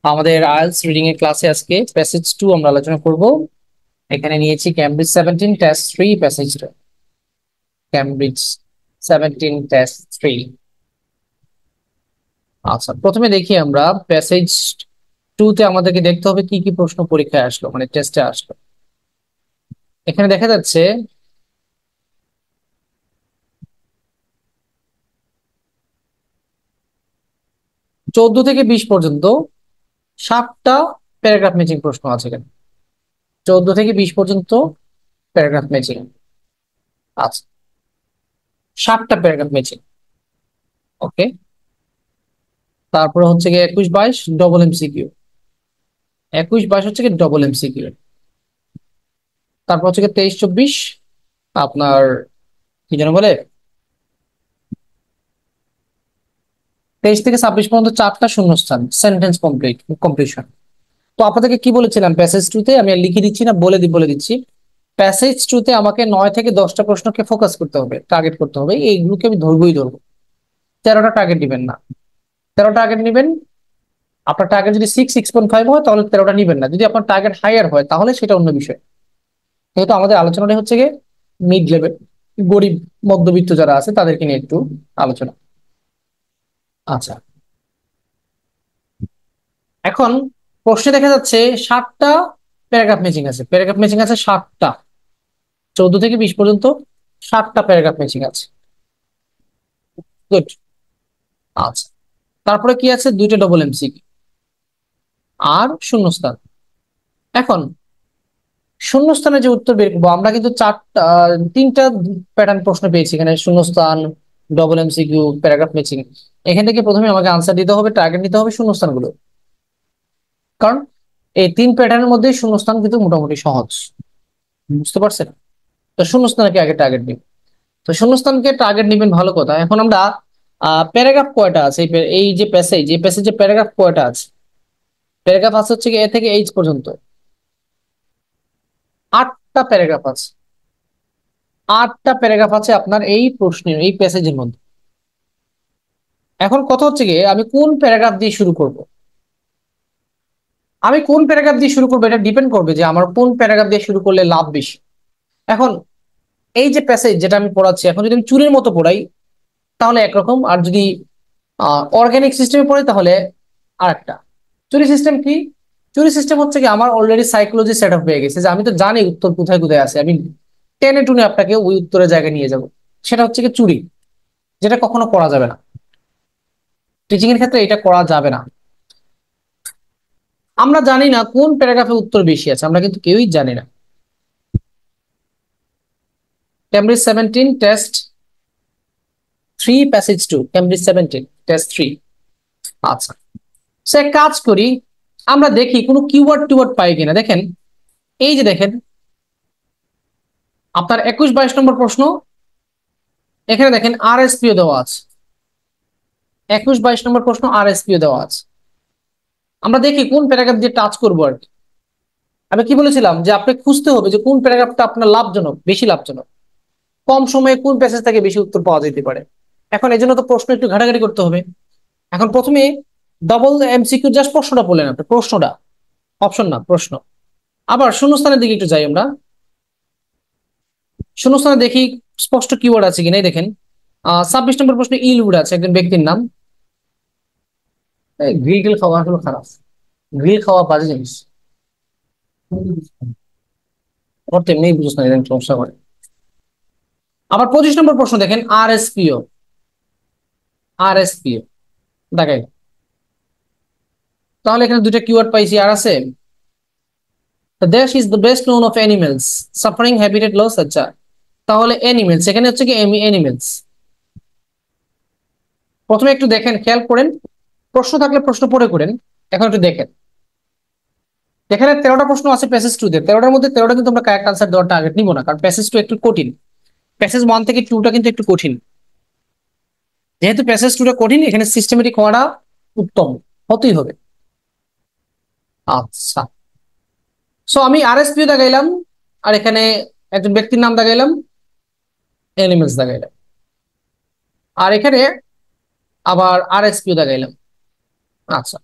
আমাদের IELTS reading এর ক্লাসে আজকে প্যাসেজ 2 আমরা আলোচনা করব। এখানে নিয়েছি ক্যামব্রিজ 17 টেস্ট 3 প্যাসেজটা। Cambridge 17 test 3। আচ্ছা, প্রথমে দেখি আমরা প্যাসেজ 2 তে আমাদেরকে দেখতে হবে কি কি প্রশ্ন পরীক্ষায় আসলো, মানে টেস্টে আসলো। এখানে দেখা যাচ্ছে 14 থেকে 20 পর্যন্ত 7টা প্যারাগ্রাফ ম্যাচিং প্রশ্ন আছে এখানে। 14 থেকে 20 পর্যন্ত প্যারাগ্রাফ ম্যাচিং আছে, 7টা প্যারাগ্রাফ ম্যাচিং। ওকে, তারপরে হচ্ছে গিয়ে 21-22 ডবল এমসিকিউ। 21-22 হচ্ছে গিয়ে ডবল এমসিকিউ। তারপর হচ্ছে গিয়ে 23-24 আপনার কি যেন বলে, 23 থেকে 26 পর্যন্ত 4টা শূন্যস্থান, সেন্টেন্স কমপ্লিশন। তো আপনাদেরকে কি বলেছিলাম প্যাসেজ 2 তে, আমি আর লিখে দিচ্ছি না, বলে দিচ্ছি। প্যাসেজ 2 তে আমাকে 9 থেকে 10টা প্রশ্নকে ফোকাস করতে হবে, টার্গেট করতে হবে, এইগুলোকে আমি ধরবো। 13টা টার্গেট দিবেন না। 13টা টার্গেট নিবেন। আপনার টার্গেট যদি 6.5 হয় তাহলে 13টা নিবেন না। যদি আপনার টার্গেট হায়ার হয় তাহলে সেটা অন্য বিষয়। যেহেতু আমাদের আলোচনাটা হচ্ছে গিয়ে মিড লেভেল, গরিব মধ্যবিত্ত যারা আছে তাদেরকে নিয়ে একটু আলোচনা। আচ্ছা, এখন প্রশ্নে দেখা যাচ্ছে 7টা প্যারাগ্রাফ ম্যাচিং আছে। প্যারাগ্রাফ ম্যাচিং আছে 7টা। 14 থেকে 20 পর্যন্ত 7টা প্যারাগ্রাফ ম্যাচিং আছে। গুড। আচ্ছা, তারপরে কি আছে, 2টা ডবল এমসিকিউ আর শূন্যস্থান। এখন শূন্যস্থানে যে উত্তর বের করবো আমরা, কিন্তু 3টা প্যাটার্ন প্রশ্ন পেয়েছি এখানে, শূন্যস্থান, ডবল এমসিকিউ, প্যারাগ্রাফ ম্যাচিং। এখান থেকে প্রথমে আমাকে আনসার দিতে হবে, টার্গেট নিতে হবে শূন্যস্থানগুলো। কারণ এই 3 প্যাটার্নের মধ্যে শূন্যস্থান কিন্তু মোটামুটি সহজ, বুঝতে পারছেন? তো শূন্যস্থানকে আগে টার্গেট নিন। তো শূন্যস্থানকে টার্গেট নিবেন, ভালো কথা। এখন আমরা প্যারাগ্রাফ কয়টা আছে, এই যে প্যাসেজ, এই প্যাসেজে প্যারাগ্রাফ কয়টা আছে? প্যারাগ্রাফ আছে হচ্ছে কি এ থেকে এইচ পর্যন্ত 8টা প্যারাগ্রাফ আছে। 8টা প্যারাগ্রাফ আছে আপনার এই প্রশ্নের, এই প্যাসেজের মধ্যে। এখন কথা হচ্ছে গিয়ে আমি কোন প্যারাগ্রাফ দিয়ে শুরু করব। আমি কোন প্যারাগ্রাফ দিয়ে শুরু করবো এটা ডিপেন্ড করবে যে আমার কোন প্যারাগ্রাফ দিয়ে শুরু করলে লাভ বেশি। এখন এই যে প্যাসেজ যেটা আমি পড়াচ্ছি, এখন যদি আমি চুরির মতো পড়াই তাহলে একরকম, আর যদি অর্গানিক সিস্টেমে পড়ে তাহলে আরেকটা। চুরি সিস্টেম কি? চুরি সিস্টেম হচ্ছে কি, আমার অলরেডি সাইকোলজি সেট আপ হয়ে গেছে যে আমি তো জানি উত্তর কোথায় কোথায় আছে, আমি টেনে টুনে আপনাকে ওই উত্তরের জায়গায় নিয়ে যাব। সেটা হচ্ছে কি চুরি, যেটা কখনো করা যাবে না। টিচিং এর ক্ষেত্রে এটা করা যাবে না। আমরা জানি না কোন প্যারাগ্রাফে উত্তর বেশি আছে, আমরা কিন্তু কেউই জানি না। Cambridge 17 test 3 passage 2, Cambridge 17 test 3। আচ্ছা, সে এক কাজ করি, আমরা দেখি কোনো কিওয়ার্ড টিওয়ার্ড পাই কিনা। দেখেন, এই যে দেখেন আপনার 21-22 নম্বর প্রশ্ন, এখানে দেখেন আরএসপিও দেওয়া আছে। 21-22 নম্বর প্রশ্ন আরএসপিও দেওয়া আছে। আমরা দেখি কোন প্যারাগ্রাফ দিয়ে টাচ করবো আর কি। আমি কি বলেছিলাম যে আপনি খুঁজতে হবে যে কোন প্যারাগ্রাফটা আপনার লাভজনক, বেশি লাভজনক, কম সময়ে কোন প্যাসেজ থেকে বেশি উত্তর পাওয়া যেতে পারে। এখন এই জন্য তো প্রশ্ন একটু ঘাটাঘাটি করতে হবে। এখন প্রথমে ডবল এমসিকিউ জাস্ট প্রশ্নটা বললেন আপনি, প্রশ্নটা, অপশন না, প্রশ্ন। আবার শূন্যস্থানের দিকে একটু যাই আমরা। শূন্যস্থানে দেখি স্পষ্ট কিওয়ার্ড আছে কিনা। দেখেন 26 নম্বর প্রশ্নে ইলউড আছে, একজন ব্যক্তির নাম। গ্রিল টিল খাওয়া আসলে খারাপ, গ্রিল খাওয়া বাজে জিনিস, ওর তেমনি বুঝছ না, এরকম সমস্যা করে। আবার 25 নম্বর প্রশ্ন দেখেন আরএসপিও, আরএসপিও দেখেন। তাহলে এখানে দুইটা কিওয়ার্ড পাইছি, আর আছে the dash is the best known of animals suffering habitat loss। আচ্ছা, তাহলে অ্যানিমেলস, এখানে হচ্ছে কি অ্যানিমেলস। প্রথমে একটু দেখেন, খেয়াল করেন, প্রশ্ন থাকলে প্রশ্ন পড়ে করেন। এখন একটু দেখেন, এখানে 13টা প্রশ্ন আছে প্যাসেজ 2 তে। 13টার মধ্যে 13টা কিন্তু আমরা কারেক্ট আনসার দেওয়ার টার্গেট নিব না, কারণ প্যাসেজ 2 একটু কঠিন। প্যাসেজ 1 থেকে 2টা কিন্তু একটু কঠিন। যেহেতু প্যাসেজ 2টা কঠিন, এখানে সিস্টেমেটিক হওয়াটা উত্তম, হতেই হবে। আচ্ছা, সো আমি আরএসপিও দেখাইলাম, আর এখানে একজন ব্যক্তির নাম দেখাইলাম, অ্যানিমেলস দেখাইলাম, আর এখানে আবার আরএসপিও দেখাইলাম। আচ্ছা,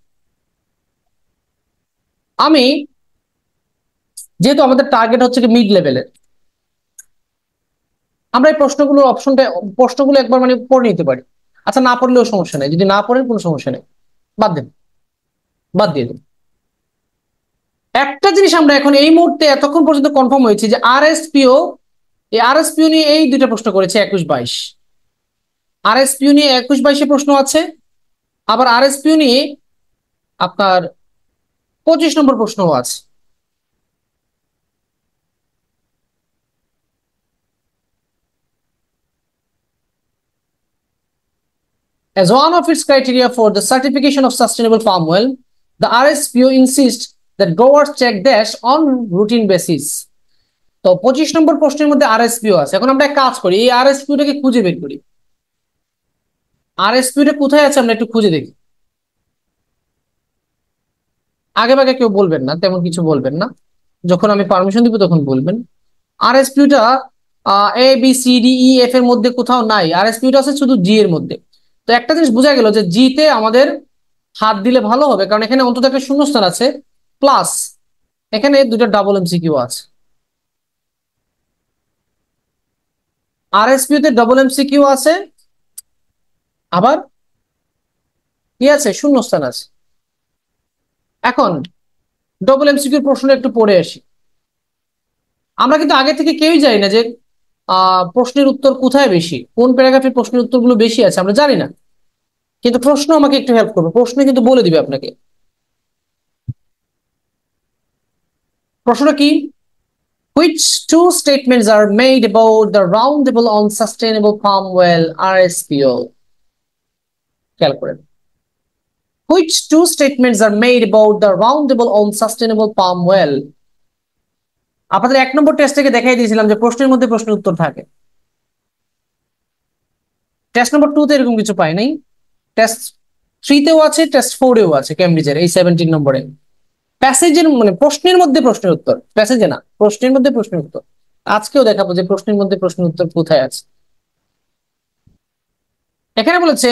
আমি যেহেতু আমাদের টার্গেট হচ্ছে কি মিড লেভেলের, আমরা এই প্রশ্নগুলো একবার মানে পড়ে নিতে পারি। আচ্ছা না পড়লেও সমস্যা নেই, যদি না পড়েন কোনো সমস্যা নেই, বাদ দেন, বাদ দিয়ে দিন। একটা জিনিস আমরা এখন এই মুহূর্তে এতক্ষণ পর্যন্ত কনফার্ম হয়েছে যে আরএসপিও, এই আরএসপিও নিয়ে এই দুইটা প্রশ্ন করেছে 21-22, আরএসপিও নিয়ে 21-22 প্রশ্ন আছে, আবার আরএসপিও নিয়ে আপনার 25 নম্বর প্রশ্নও আছে। As one of its criteria for the certification of sustainable palm oil, the RSPO insists that growers check dash on routine basis. তো 25 নম্বর প্রশ্নের মধ্যে আরএসপিও আছে। এখন আমরা এক কাজ করি, এই আরএসপিওটাকে খুঁজে বের করি। আরএসপিওটা কোথায় আছে আমরা একটু খুঁজে দেখি। আগে ভাগে কেউ বলবেন না, তেমন কিছু বলবেন না, যখন আমি পারমিশন দিব তখন বলবেন। আরএসপিওটা ABCDEF এর মধ্যে কোথাও নাই, আরএসপিওটা আছে শুধু জি এর মধ্যে। তো একটা জিনিস বোঝা গেল যে জি তে আমাদের হাত দিলে ভালো হবে, কারণ এখানে অন্তত একটা শূন্যস্থান আছে, প্লাস এখানে দুটো ডাবল এমসিকিউ আছে। আরএসপিও তে ডাবল এমসিকিউ আছে, আবার কি আছে, শূন্যস্থান আছে। এখন ডবল এমসিকিউর প্রশ্ন একটু পড়ে আসি। আমরা কিন্তু আগে থেকে কেউই জানি না যে প্রশ্নের উত্তর কোথায় বেশি, কোন প্যারাগ্রাফের প্রশ্নের উত্তরগুলো বেশি আছে আমরা জানি না, কিন্তু প্রশ্ন আমাকে একটু হেল্প করবে, প্রশ্ন কিন্তু বলে দিবে আপনাকে। প্রশ্নটা কি? Which two statements are made about the roundtable on sustainable palm oil RSPO? খেয়াল করেন, which two statements are made about the roundtable on sustainable palm oil? আপনাদের 1 নম্বর টেস্ট থেকে দেখাই দিয়েছিলাম যে প্রশ্নের মধ্যে প্রশ্নের উত্তর থাকে। টেস্ট নম্বর 2 তে এরকম কিছু পাই নাই, টেস্ট 3 তেও আছে, টেস্ট 4 এও আছে কেমব্রিজের এই 17 নম্বরে। প্যাসেজের মানে প্রশ্নের মধ্যে প্রশ্নের উত্তর, প্যাসেজে না, প্রশ্নের মধ্যে প্রশ্নের উত্তর। আজকেও দেখাবো যে প্রশ্নের মধ্যে প্রশ্নের উত্তর কোথায় আছে। এখানে বলেছে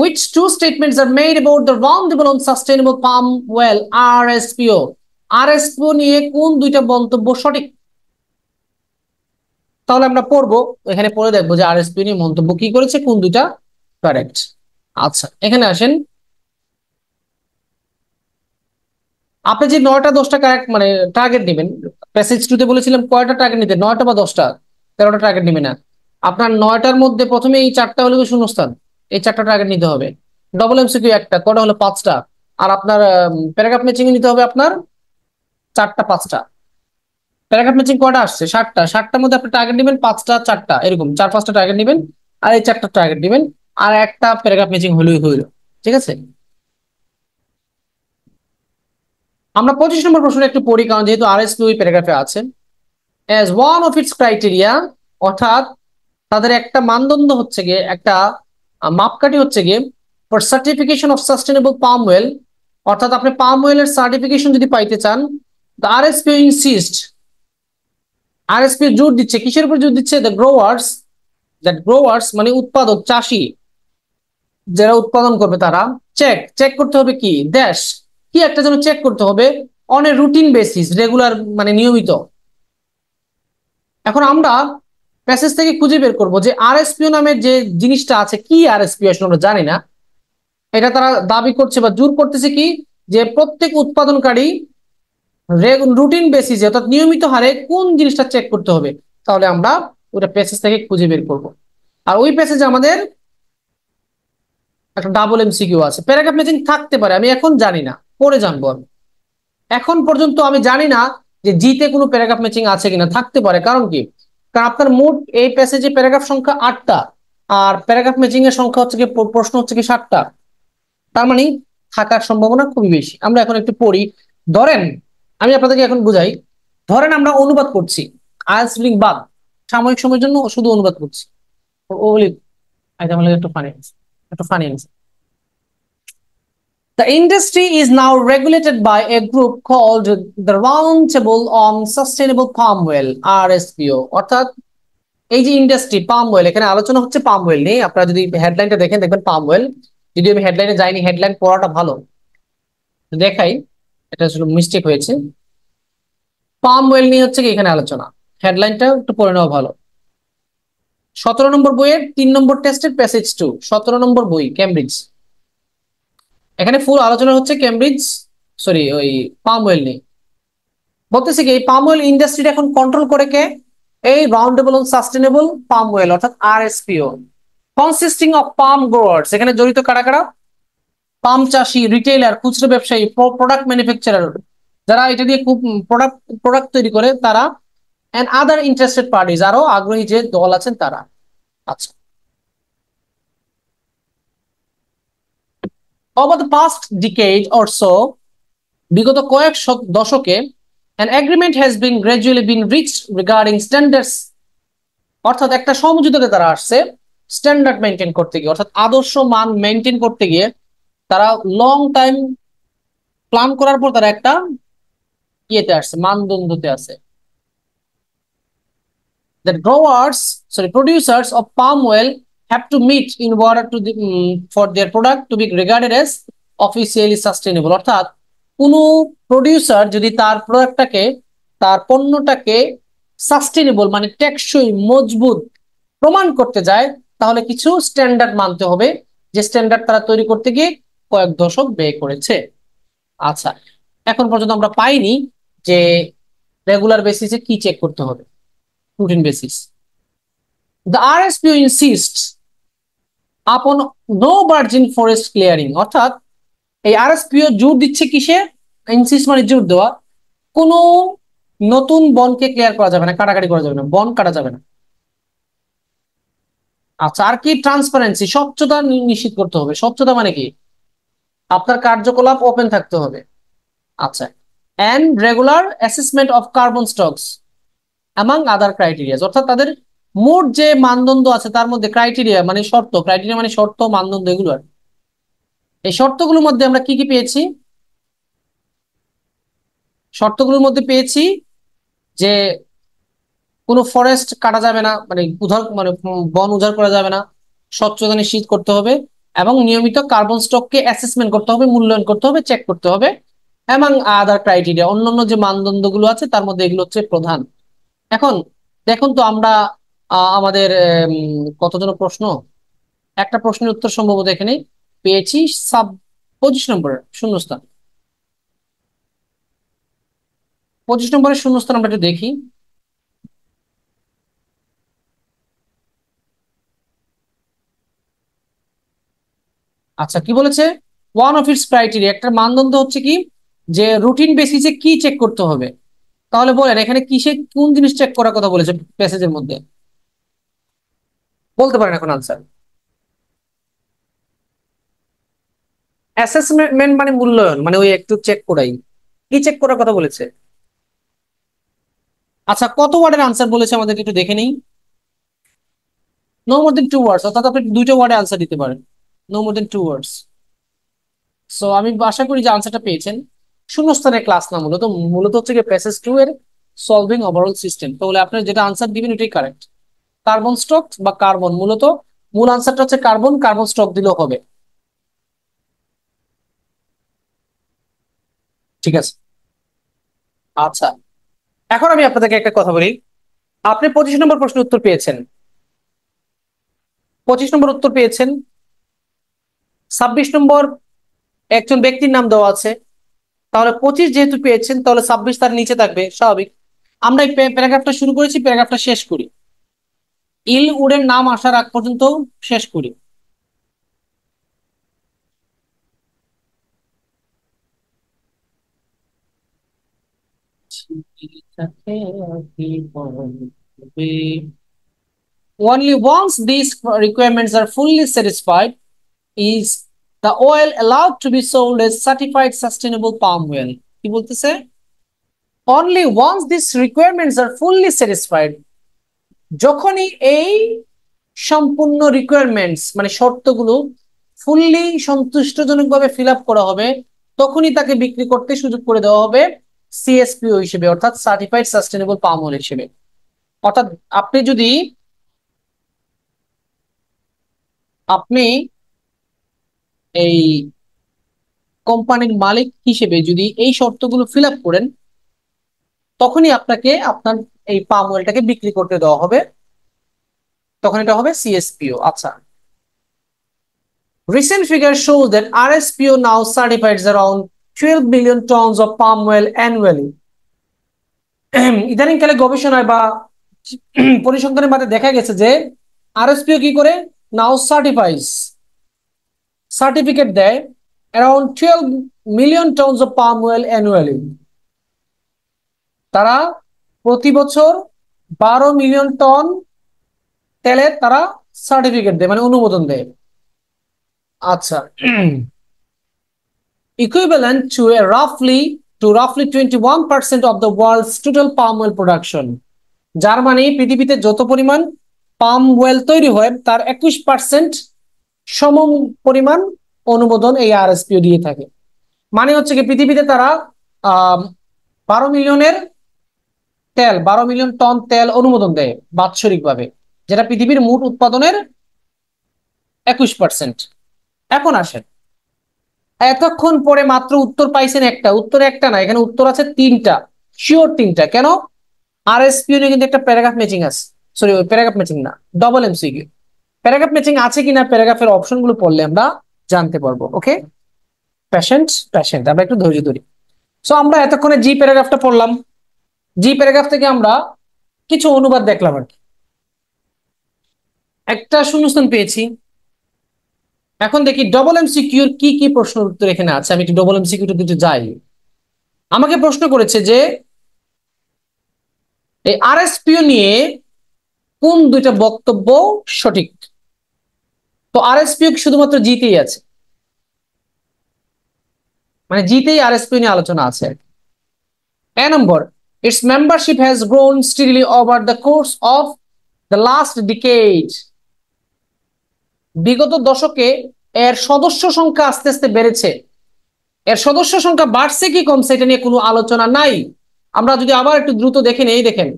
which two statements are made about the roundtable on sustainable palm oil RSPO? RSPO নিয়ে কোন দুইটা মন্তব্য সঠিক? তাহলে আমরা পড়বো, এখানে পড়ে দেখবো যে আরএসপিও নিয়ে মন্তব্য কি করেছে, কোন দুইটা কারেক্ট। আচ্ছা এখানে আসেন, আপনি যে 9টা 10টা কারেক্ট মানে টার্গেট নেবেন, প্যাসেজ 2 তে বলেছিলাম কয়টা টার্গেট নিতে, 9টা বা 10টা, 13টা টার্গেট নেবেন না। আপনার 9টার মধ্যে প্রথমে এই 4টা হলো শূন্যস্থান, এই 4টা টার্গেট নিতে হবে। ডবল এমসিকিউ একটা, কটা হলো 5টা। আর আপনার প্যারাগ্রাফ ম্যাচিং নিতে হবে আপনার 4টা 5টা। প্যারাগ্রাফ ম্যাচিং কয়টা আসছে, 7টা, 7টার মধ্যে আপনি টার্গেট নেবেন 5টা 4টা, এরকম 4-5টা টার্গেট নেবেন, আর এই 4টা টার্গেট নেবেন, আর একটা প্যারাগ্রাফ ম্যাচিং হইলো। ঠিক আছে, আমরা 25 নম্বর প্রশ্নটা একটু পড়ি, কারণ যেহেতু আরএসপি ওই প্যারাগ্রাফে আছে। as one of its criteria, অর্থাৎ তাদের একটা মানদণ্ড হচ্ছে গিয়ে, একটা মাপকাঠি হচ্ছে গিয়ে for certification of sustainable palm oil, অর্থাৎ আপনি পাম অয়েলের সার্টিফিকেশন যদি পাইতে চান, the RSPO insist, আরএসপি জোর দিচ্ছে, কিসের উপর জোর দিচ্ছে, the growers, that growers মানে উৎপাদক চাষী, যারা উৎপাদন করবে তারা চেক চেক করতে হবে কি দেশ, কি একটা যেন চেক করতে হবে on a routine basis, regular মানে নিয়মিত। এখন আমরা প্যাসেজ থেকে খুঁজে বের করব যে আরএসপিও নামের যে জিনিসটা আছে, কি আরএসপিও আসলে আমরা জানি না, এটা তারা দাবি করছে বা জোর করতেছে কি, যে প্রত্যেক উৎপাদনকারী রুটিন বেসিসে অর্থাৎ নিয়মিত হারে কোন জিনিসটা চেক করতে হবে। তাহলে আমরা ওটা প্যাসেজ থেকে খুঁজে বের করব। আর ওই প্যাসেজে আমাদের একটা ডাবল এমসিকিউ আছে, প্যারাগ্রাফ ম্যাচিং থাকতে পারে, আমি এখন জানি না, পরে জানবো আমি। এখন পর্যন্ত আমি জানি না যে জিতে কোনো প্যারাগ্রাফ ম্যাচিং আছে কিনা, থাকতে পারে, কারণ কি, কারণ আপনার মোট এই প্যাসেজে প্যারাগ্রাফ সংখ্যা 8টা, আর প্যারাগ্রাফ ম্যাচিং এর সংখ্যা হচ্ছে কি, প্রশ্ন হচ্ছে কি 7টা, তার মানে থাকার সম্ভাবনা খুবই বেশি। আমরা এখন একটু পড়ি। ধরেন আমি আপনাদেরকে এখন বুঝাই, ধরেন আমরা অনুবাদ করছি, আইএলটিএস লিঙ্ক বাদ, সাময়িক সময়ের জন্য শুধু অনুবাদ করছি। ও বলি একটু ফানি, একটু funny. The industry is now regulated by a group called the Roundtable on Sustainable Palm Oil RSPO, অর্থাৎ এই যে ইন্ডাস্ট্রি পাম অয়েল, এখানে আলোচনা হচ্ছে পাম অয়েল নিয়ে। আপনারা যদি হেডলাইনটা দেখেন দেখবেন পাম অয়েল, যদি আমি হেডলাইনে যাইনি, হেডলাইন পড়াটা ভালো, দেখাই এটা আসলে মিস্টেক হয়েছে। পাম ওয়েল নিয়ে হচ্ছে কি এখানে আলোচনা, হেডলাইনটা একটু পড়ে নেওয়া ভালো। 17 নম্বর বইয়ের 3 নম্বর টেস্টের প্যাসেজ 2, 17 নম্বর বই কেমব্রিজ। এখানে ফুল আলোচনা হচ্ছে কেমব্রিজ, সরি ওই পাম ওয়েল নিয়ে। বলতেছে কি এই পাম ওয়েল ইন্ডাস্ট্রিটা এখন কন্ট্রোল করে কে? এই রাউন্ডেবল অন সাস্টেনেবল পাম ওয়েল অর্থাৎ আরএসপিও, কনসিস্টিং অফ পাম গ্রোয়ার্স। এখানে জড়িত কারা কারা? পাম চাষি, রিটেইলার, খুচরো ব্যবসায়ী, প্রোডাক্ট ম্যানুফ্যাকচারার, যারা এটা দিয়ে খুব প্রোডাক্ট প্রোডাক্ট তৈরি করে তারা, এন্ড আদার ইন্টারেস্টেড পার্টিজ, আরো আগ্রহী যে দল আছেন তারা। আচ্ছা, over the past decade or so, বিগত কয়েক দশকে an agreement has been gradually been reached regarding standards, অর্থাৎ একটা সমঝোতাতে তারা আসছে স্ট্যান্ডার্ড মেনটেন করতে গিয়ে, অর্থাৎ আদর্শ মান মেনটেন করতে গিয়ে তারা লং টাইম প্ল্যান করার পর তারা একটা ইয়েতে আসছে, মানদণ্ডতে আছে। That growers, sorry, producers of palm oil have to meet in order to for their product to be regarded as officially sustainable, অর্থাৎ কোনো প্রডিউসার যদি তার প্রোডাক্টটাকে, তার পণ্যটাকে সাস্টেনেবল মানে টেকসই মজবুত প্রমাণ করতে যায়, তাহলে কিছু স্ট্যান্ডার্ড মানতে হবে, যে স্ট্যান্ডার্ড তারা তৈরি করতে গিয়ে কয়েক দশক ব্যয় করেছে। আচ্ছা, এখন পর্যন্ত আমরা পাইনি যে রেগুলার বেসিসে কি চেক করতে হবে, routine basis. The RSPO insists upon no virgin forest clearing, অর্থাৎ এই আরএসপিও জোর দিচ্ছে কিসে? ইনসিস্ট মানে জোর দেওয়া, কোনো নতুন বনকে ক্লিয়ার করা যাবে না, কাটাকাটি করা যাবে না, বন কাটা যাবে না। আচ্ছা, আর কি? ট্রান্সপারেন্সি, স্বচ্ছতা নিশ্চিত করতে হবে। স্বচ্ছতা মানে কি? আপনার কার্যকলাপ ওপেন থাকতে হবে। আচ্ছা, and regular assessment of carbon stocks among other criteria, অর্থাৎ তাদের মোট যে মানদণ্ড আছে তার মধ্যে ক্রাইটেরিয়া মানে শর্ত, ক্রাইটেরিয়া মানে শর্ত, মানদণ্ড এগুলো। আর এই শর্তগুলোর মধ্যে আমরা কি কি পেয়েছি? শর্তগুলোর মধ্যে পেয়েছি যে কোনো ফরেস্ট কাটা যাবে না, মানে উধার মানে বন উজাড় করা যাবে না, স্বচ্ছতা নিশ্চিত করতে হবে, এবং নিয়মিত কার্বন স্টককে অ্যাসেসমেন্ট করতে হবে, মূল্যায়ন করতে হবে, চেক করতে হবে, এবং আদার ক্রাইটেরিয়া অন্যান্য যে মানদণ্ডগুলো আছে তার মধ্যে এগুলো হচ্ছে প্রধান। এখন দেখুন তো আমরা আমাদের কতজন প্রশ্ন, একটা প্রশ্নের উত্তর সম্ভবত এখানে পেয়েছি, সাব 25 নম্বরের শূন্যস্থান। 25 নম্বরের শূন্যস্থান আমরা একটু দেখি। আচ্ছা, কি বলেছে? ওয়ান অফ ইটস ক্রাইটেরিয়া, একটা মানদণ্ড হচ্ছে কি যে রুটিন বেসিসে কি চেক করতে হবে। তাহলে বলেন এখানে কিসে কোন জিনিস চেক করার কথা বলেছে প্যাসেজের মধ্যে? বলতে পারেন এখন আনসার। অ্যাসেসমেন্ট মানে মূল্যায়ন, মানে ওই একটু চেক করাই, কি চেক করার কথা বলেছে? আচ্ছা, কত ওয়ার্ডের আনসার বলেছে আমাদেরকে একটু দেখে নেই। নো মোর দেন 2 ওয়ার্ডস, অর্থাৎ আপনি দুইটা ওয়ার্ডে আনসার দিতে পারেন, নো মোর দেন 2 ওয়ার্ডস। সো আমি আশা করি যে আনসারটা পেয়েছেন। শূন্যস্থানের ক্লাস না, মূলত মূলত হচ্ছে কি প্যাসেজ 2 এর সলভিং ওভারঅল সিস্টেম। তাহলে আপনি যেটা আনসার দিবেন এটাই কারেক্ট। কার্বন স্টক বা কার্বন, মূলত মূল আনসারটা হচ্ছে কার্বন, কার্বন স্টক দিলেও হবে। ঠিক আছে। আচ্ছা, এখন আমি আপনাদেরকে একটা কথা বলি। আপনি 25 নম্বর প্রশ্নের উত্তর পেয়েছেন, 25 নম্বর উত্তর পেয়েছেন। 26 নম্বর একজন ব্যক্তির নাম দেওয়া আছে, তাহলে 25 যেহেতু পেয়েছেন তাহলে 26 তার নিচে থাকবে, স্বাভাবিক। আমরা এই প্যারাগ্রাফটা শুরু করেছি, প্যারাগ্রাফটা শেষ করি, ইল উডের নাম আসার আগ পর্যন্ত শেষ করি। Only once these requirements are fully satisfied is the oil allowed to be sold as certified sustainable palm oil. কি বলতেছে? Only once these requirements are fully satisfied, যখনই এই সম্পূর্ণ রিকোয়ারমেন্টস মানে শর্তগুলো ফুললি সন্তুষ্টজনকভাবে ফিল আপ করা হবে, তখনই তাকে বিক্রি করতে সুযোগ করে দেওয়া হবে সিএসপিও হিসেবে, অর্থাৎ সার্টিফাইড সাস্টেনেবল পাম অয়েল হিসেবে। অর্থাৎ আপনি যদি আপনি এই কোম্পানির মালিক হিসেবে যদি এই শর্তগুলো ফিল আপ করেন, তখনই আপনাকে আপনার এই পাম অয়েলটাকে বিক্রি করতে দেওয়া হবে, তখন এটা হবে সিএসপিও। আচ্ছা, recent figures show that RSPO now certifies around 12 million tons of palm oil annually. ইদানিংকালে গবেষণায় বা পরিসংখ্যানের মাঝে দেখা গেছে যে আরএসপিও কি করে, নাও সার্টিফিকেট দেয় around 12 million tonnes of palm oil annually. তারা প্রতি বছর 12 মিলিয়ন টন তেলের তারা সার্টিফিকেট দেয়, মানে অনুমোদন দেয়। আচ্ছা, equivalent to roughly 21% of the world's total palm oil production. যার মানে পৃথিবীতে যত পরিমাণ পাম অয়েল তৈরি হয় তার 21% সম পরিমাণ অনুমোদন এই আরএসপিও দিয়ে থাকে। মানে হচ্ছে কি পৃথিবীতে তারা 12 মিলিয়নের 12 মিলিয়ন টন তেল অনুমোদন দেয় বাৎসরিকভাবে, যেটা পৃথিবীর মোট উৎপাদনের 21%। এখন আসেন, এতক্ষণ পরে মাত্র উত্তর পাইছেন একটা, উত্তরে একটা না, এখানে উত্তর আছে তিনটা, শিওর তিনটা। কেন? আরএসপিও নিয়ে কিন্তু একটা প্যারাগ্রাফ ম্যাচিং আছে, সরি ওই প্যারাগ্রাফ ম্যাচিং না, ডবল এমসিকিউ। প্যারাগ্রাফ ম্যাচিং আছে কিনা প্যারাগ্রাফের অপশনগুলো পড়লে আমরা জানতে পারবো। ওকে, প্যাশেন্ট প্যাশেন্ট, আমরা একটু ধৈর্য ধরি। সো আমরা এতক্ষণে জি প্যারাগ্রাফটা পড়লাম, জি প্যারাগ্রাফ থেকে আমরা কিছু অনুবাদ দেখলাম আর কি, একটা শূন্যস্থান পেয়েছি। এখন দেখি ডবল এমসিকিউর কি কি প্রশ্ন উত্তর এখানে আছে। আমি একটু ডবল এমসিকিউটা দিতে যাই। আমাকে প্রশ্ন করেছে যে এই আরএসপিও নিয়ে কোন দুইটা বক্তব্য সঠিক। তো আরএসপিও শুধুমাত্র জিতেই আছে, মানে জিতেই আরএসপিও নিয়ে আলোচনা আছে। এ নম্বর, its membership has grown steadily over the course of the last decade. বিগত দশকে এর সদস্য সংখ্যা আস্তে আস্তে বেড়েছে। এর সদস্য সংখ্যা বাড়ছে কি কমছে এটা নিয়ে কোনো আলোচনা নাই। আমরা যদি আবার একটু দ্রুত দেখে নেই, দেখেন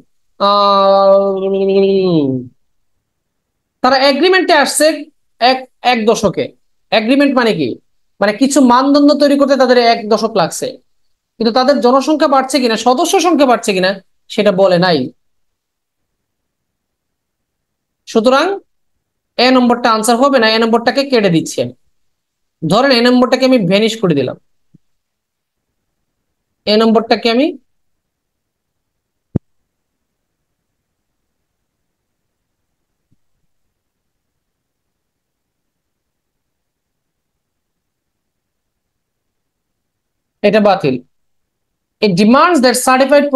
তারা এগ্রিমেন্টে আসছে এক এক দশকে। এগ্রিমেন্ট মানে কি, মানে কিছু মানদণ্ড তৈরি করতে তাদের 1 দশক লাগছে, কিন্তু তাদের জনসংখ্যা বাড়ছে কিনা, সদস্য সংখ্যা বাড়ছে কিনা সেটা বলে নাই। সুতরাং এ নম্বরটা আনসার হবে না, এ নম্বরটাকে কেটে দিচ্ছে। ধরেন এ নম্বরটাকে আমি ভ্যানিশ করে দিলাম, এ নম্বরটাকে আমি এটা বাতিল। It demands that certified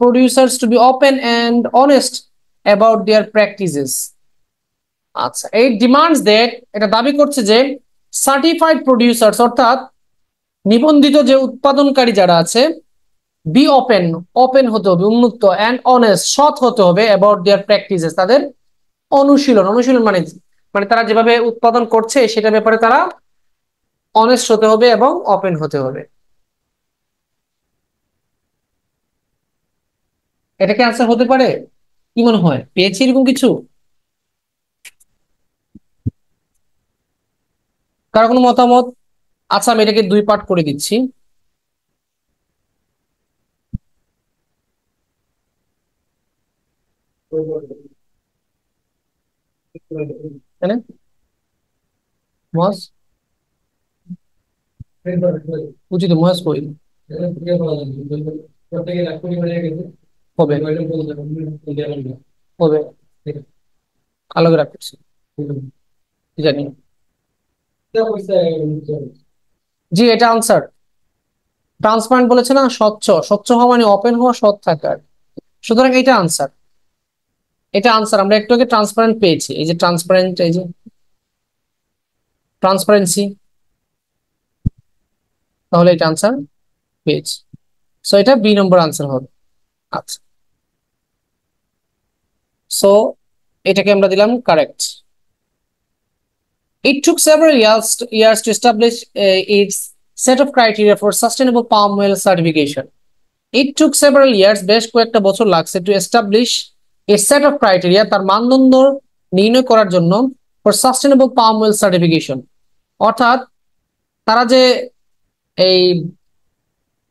producers to be open and honest about their practices. আচ্ছা, এই ডিমান্ডস দ্যাট, এটা দাবি করছে যে সার্টিফাইড প্রোডিউসার্স অর্থাৎ নিবন্ধিত যে উৎপাদনকারী যারা আছে, বি ওপেন, ওপেন হতে হবে, উন্মুক্ত, অ্যান্ড অনেস্ট, সৎ হতে হবে, অ্যাবাউট দেয়ার প্র্যাকটিসেস, তাদের অনুশীলন। অনুশীলন মানে মানে তারা যেভাবে উৎপাদন করছে সেটা ব্যাপারে তারা অনেস্ট হতে হবে এবং ওপেন হতে হবে। এটা কি আনসার হতে পারে? কি মনে হয়, পেয়েছি এরকম কিছু? কারো কোনো মতামত? আচ্ছা, আমি এটাকে 2 পার্ট করে দিচ্ছি। তাই না? মহাজ উচিত, মহাজ কই হবে হবে, আলাদা রাখছি, কি জানি। জি, এটা আনসার। ট্রান্সপারেন্ট বলেছে না, স্বচ্ছ, স্বচ্ছ হওয়া মানে ওপেন হওয়া, সৎ থাকার। সুতরাং এটা আনসার, এটা আনসার। আমরা একটু আগে ট্রান্সপারেন্ট পেয়েছি, এই যে ট্রান্সপারেন্ট, এই যে ট্রান্সপারেন্সি, তাহলে এটা আনসার পেয়েছি। সো এটা বি নম্বর আনসার হবে। আচ্ছা, সো এটাকে আমরা দিলাম correct. It took several years to establish its set of criteria for sustainable palm oil certification. It took several years, বেশ কয়েকটা বছর লাগছে, to establish a set of criteria, তার মানদণ্ড নির্ণয় করার জন্য, for sustainable palm oil certification। অর্থাৎ তারা যে এই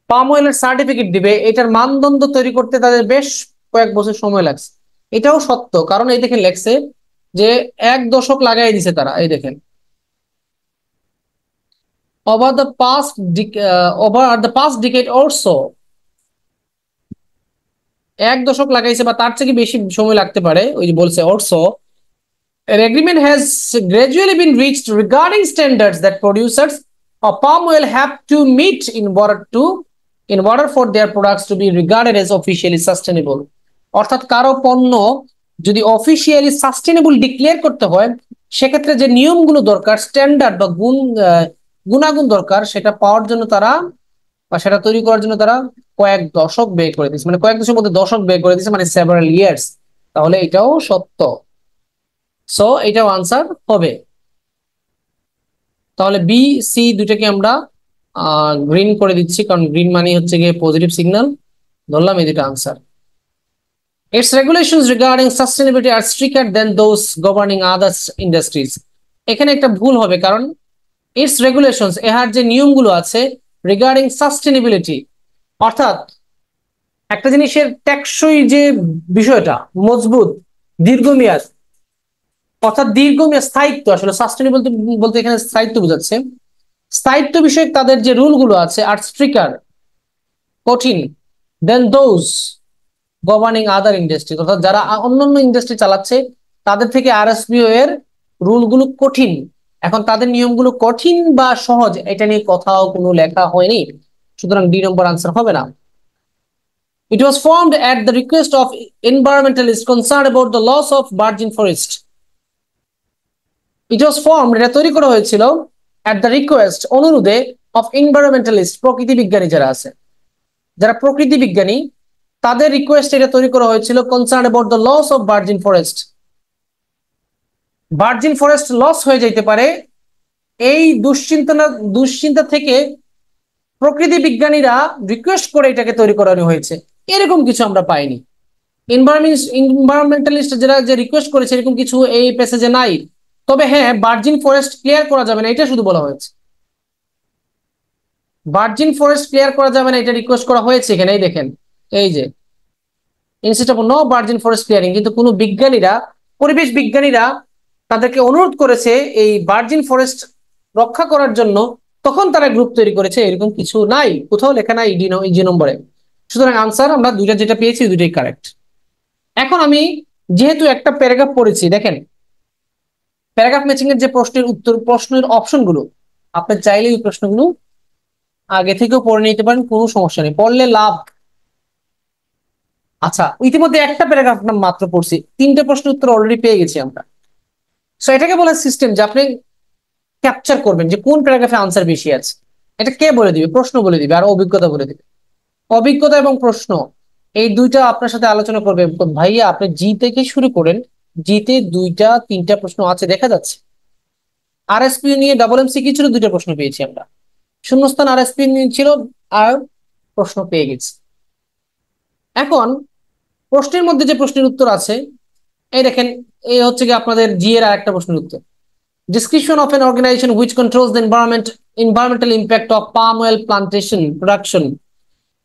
পাম অয়েলের সার্টিফিকেট দিবে, এটার মানদণ্ড তৈরি করতে তাদের বেশ কয়েক বছর সময় লাগছে। এটাও সত্য, কারণ এই দেখেন লেখছে যে 1 দশক লাগাই দিছে তারা। এই দেখেন, over the past decade also, 1 দশক লাগাইছে বা তার থেকে বেশি সময় লাগতে পারে। ওই যে বলছে also an agreement has gradually been reached regarding standards that producers of palm oil have to meet in order for their products to be regarded as officially sustainable. অর্থাৎ কারো পণ্য যদি অফিসিয়ালি সাস্টেনেবল ডিক্লেয়ার করতে হয়, সেক্ষেত্রে যে নিয়মগুলো দরকার, স্ট্যান্ডার্ড বা গুণাগুণ দরকার, সেটা পাওয়ার জন্য তারা বা সেটা তৈরি করার জন্য তারা কয়েক দশক ব্যয় করে দিচ্ছে। মানে কয়েক দশক মধ্যে দশক ব্যয় করে দিচ্ছে, মানে সেভারাল ইয়ার্স। তাহলে এটাও সত্য। সো এটাও আনসার হবে। তাহলে বি সি দুটাকে আমরা গ্রিন করে দিচ্ছি, কারণ গ্রিন মানে হচ্ছে গিয়ে পজিটিভ সিগন্যাল। ধরলাম এই দুটো answer. Its regulations regarding sustainability are stricter than those governing other industries. এখানে একটা ভুল হবে, কারণ ইটস রেগুলেশনস, এর যে নিয়মগুলো আছে রিগার্ডিং সাস্টেনেবিলিটি, অর্থাৎ একটা জিনিসের টেকসই যে বিষয়টা, মজবুত, দীর্ঘমেয়াদ, অর্থাৎ দীর্ঘমেয়াদ স্থায়িত্ব, আসলে সাস্টেনেবল বলতে এখানে স্থায়িত্ব বোঝাচ্ছে। স্থায়িত্ব বিষয়ক তাদের যে রুলগুলো আছে আর স্ট্রিকার, কঠিন, দেন দোজ গভর্নিং আদার ইন্ডাস্ট্রি, অর্থাৎ যারা অন্যান্য ইন্ডাস্ট্রি চালাচ্ছে তাদের থেকে আরএসপিও এর রুলগুলো কঠিন। এখন তাদের নিয়মগুলো কঠিন বা সহজ, এটা নিয়ে কোথাও কোনো লেখা হয়নি, সুতরাং ডি নম্বর আনসার হবে না। It was formed at the request of environmentalists concerned about the loss of virgin forest. It was formed, এটা তৈরি করা হয়েছিল at the request, অনুরোধে, of environmentalists, প্রকৃতি বিজ্ঞানী যারা আছে, যারা প্রকৃতি বিজ্ঞানী, তাদের রিকোয়েস্ট এটা তৈরি করা হয়েছিল concern about the loss of virgin forest. Virgin forest loss হয়ে যেতে পারে, এই দুশ্চিন্তা থেকে প্রকৃতি বিজ্ঞানীরা রিকোয়েস্ট করে এটাকে তৈরি করানো হয়েছে। এরকম কিছু আমরা পাইনি। এনভায়রনমেন্টালিস্ট যারা যে রিকোয়েস্ট করেছে এরকম কিছু এই প্যাসেজে নাই। তবে হ্যাঁ, ভার্জিন ফরেস্ট ক্লিয়ার করা যাবে না, এটা শুধু বলা হয়েছে। ভার্জিন ফরেস্ট ক্লিয়ার করা যাবে না, এটা রিকোয়েস্ট করা হয়েছে এখানে। এই দেখেন, এই যে instead of no virgin forest clearing, কিন্তু কোনো বিজ্ঞানীরা, পরিবেশ বিজ্ঞানীরা তাদেরকে অনুরোধ করেছে এই ভার্জিন ফরেস্ট রক্ষা করার জন্য, তখন তারা গ্রুপ তৈরি করেছে, এরকম কিছু নাই, কোথাও লেখা নাই ইজি নম্বরে। সুতরাং আনসার আমরা দুইটা যেটা পেয়েছি দুইটাই কারেক্ট। এখন আমি যেহেতু একটা প্যারাগ্রাফ পড়েছি, দেখেন প্যারাগ্রাফ ম্যাচিং এর যে প্রশ্নের অপশনগুলো, আপনি চাইলে এই প্রশ্নগুলো আগে থেকেও পড়ে নিতে পারেন, কোনো সমস্যা নেই, পড়লে লাভ। আচ্ছা, ইতিমধ্যে একটা প্যারাগ্রাফ মাত্র পড়ছি, 3টে প্রশ্নের উত্তর অলরেডি পেয়ে গেছি আমরা। সো এটাকে বলে সিস্টেম, যে আপনি ক্যাপচার করবেন যে কোন প্যারাগ্রাফে আনসার বেশি আছে। এটা কে বলে দিবে? প্রশ্ন বলে দিবে, আর অভিজ্ঞতা বলে দিবে। অভিজ্ঞতা এবং প্রশ্ন এই দুইটা আপনার সাথে আলোচনা করবে। ভাইয়া আপনি জি থেকে শুরু করেন, জিতে 2টা 3টা প্রশ্ন আছে দেখা যাচ্ছে। আরএসপি নিয়ে ডাবল এমসিকিউ ছিল, 2টা প্রশ্ন পেয়েছি আমরা। শূন্যস্থান আরএসপি ছিল, আর প্রশ্ন পেয়ে গেছি। এখন প্রশ্নের মধ্যে যে প্রশ্নের উত্তর আছে, এই দেখেন, এই হচ্ছে কি আপনাদের জি এর আরেকটা প্রশ্নের উত্তর। Description of an organization which controls the environmental impact of palm oil plantation production.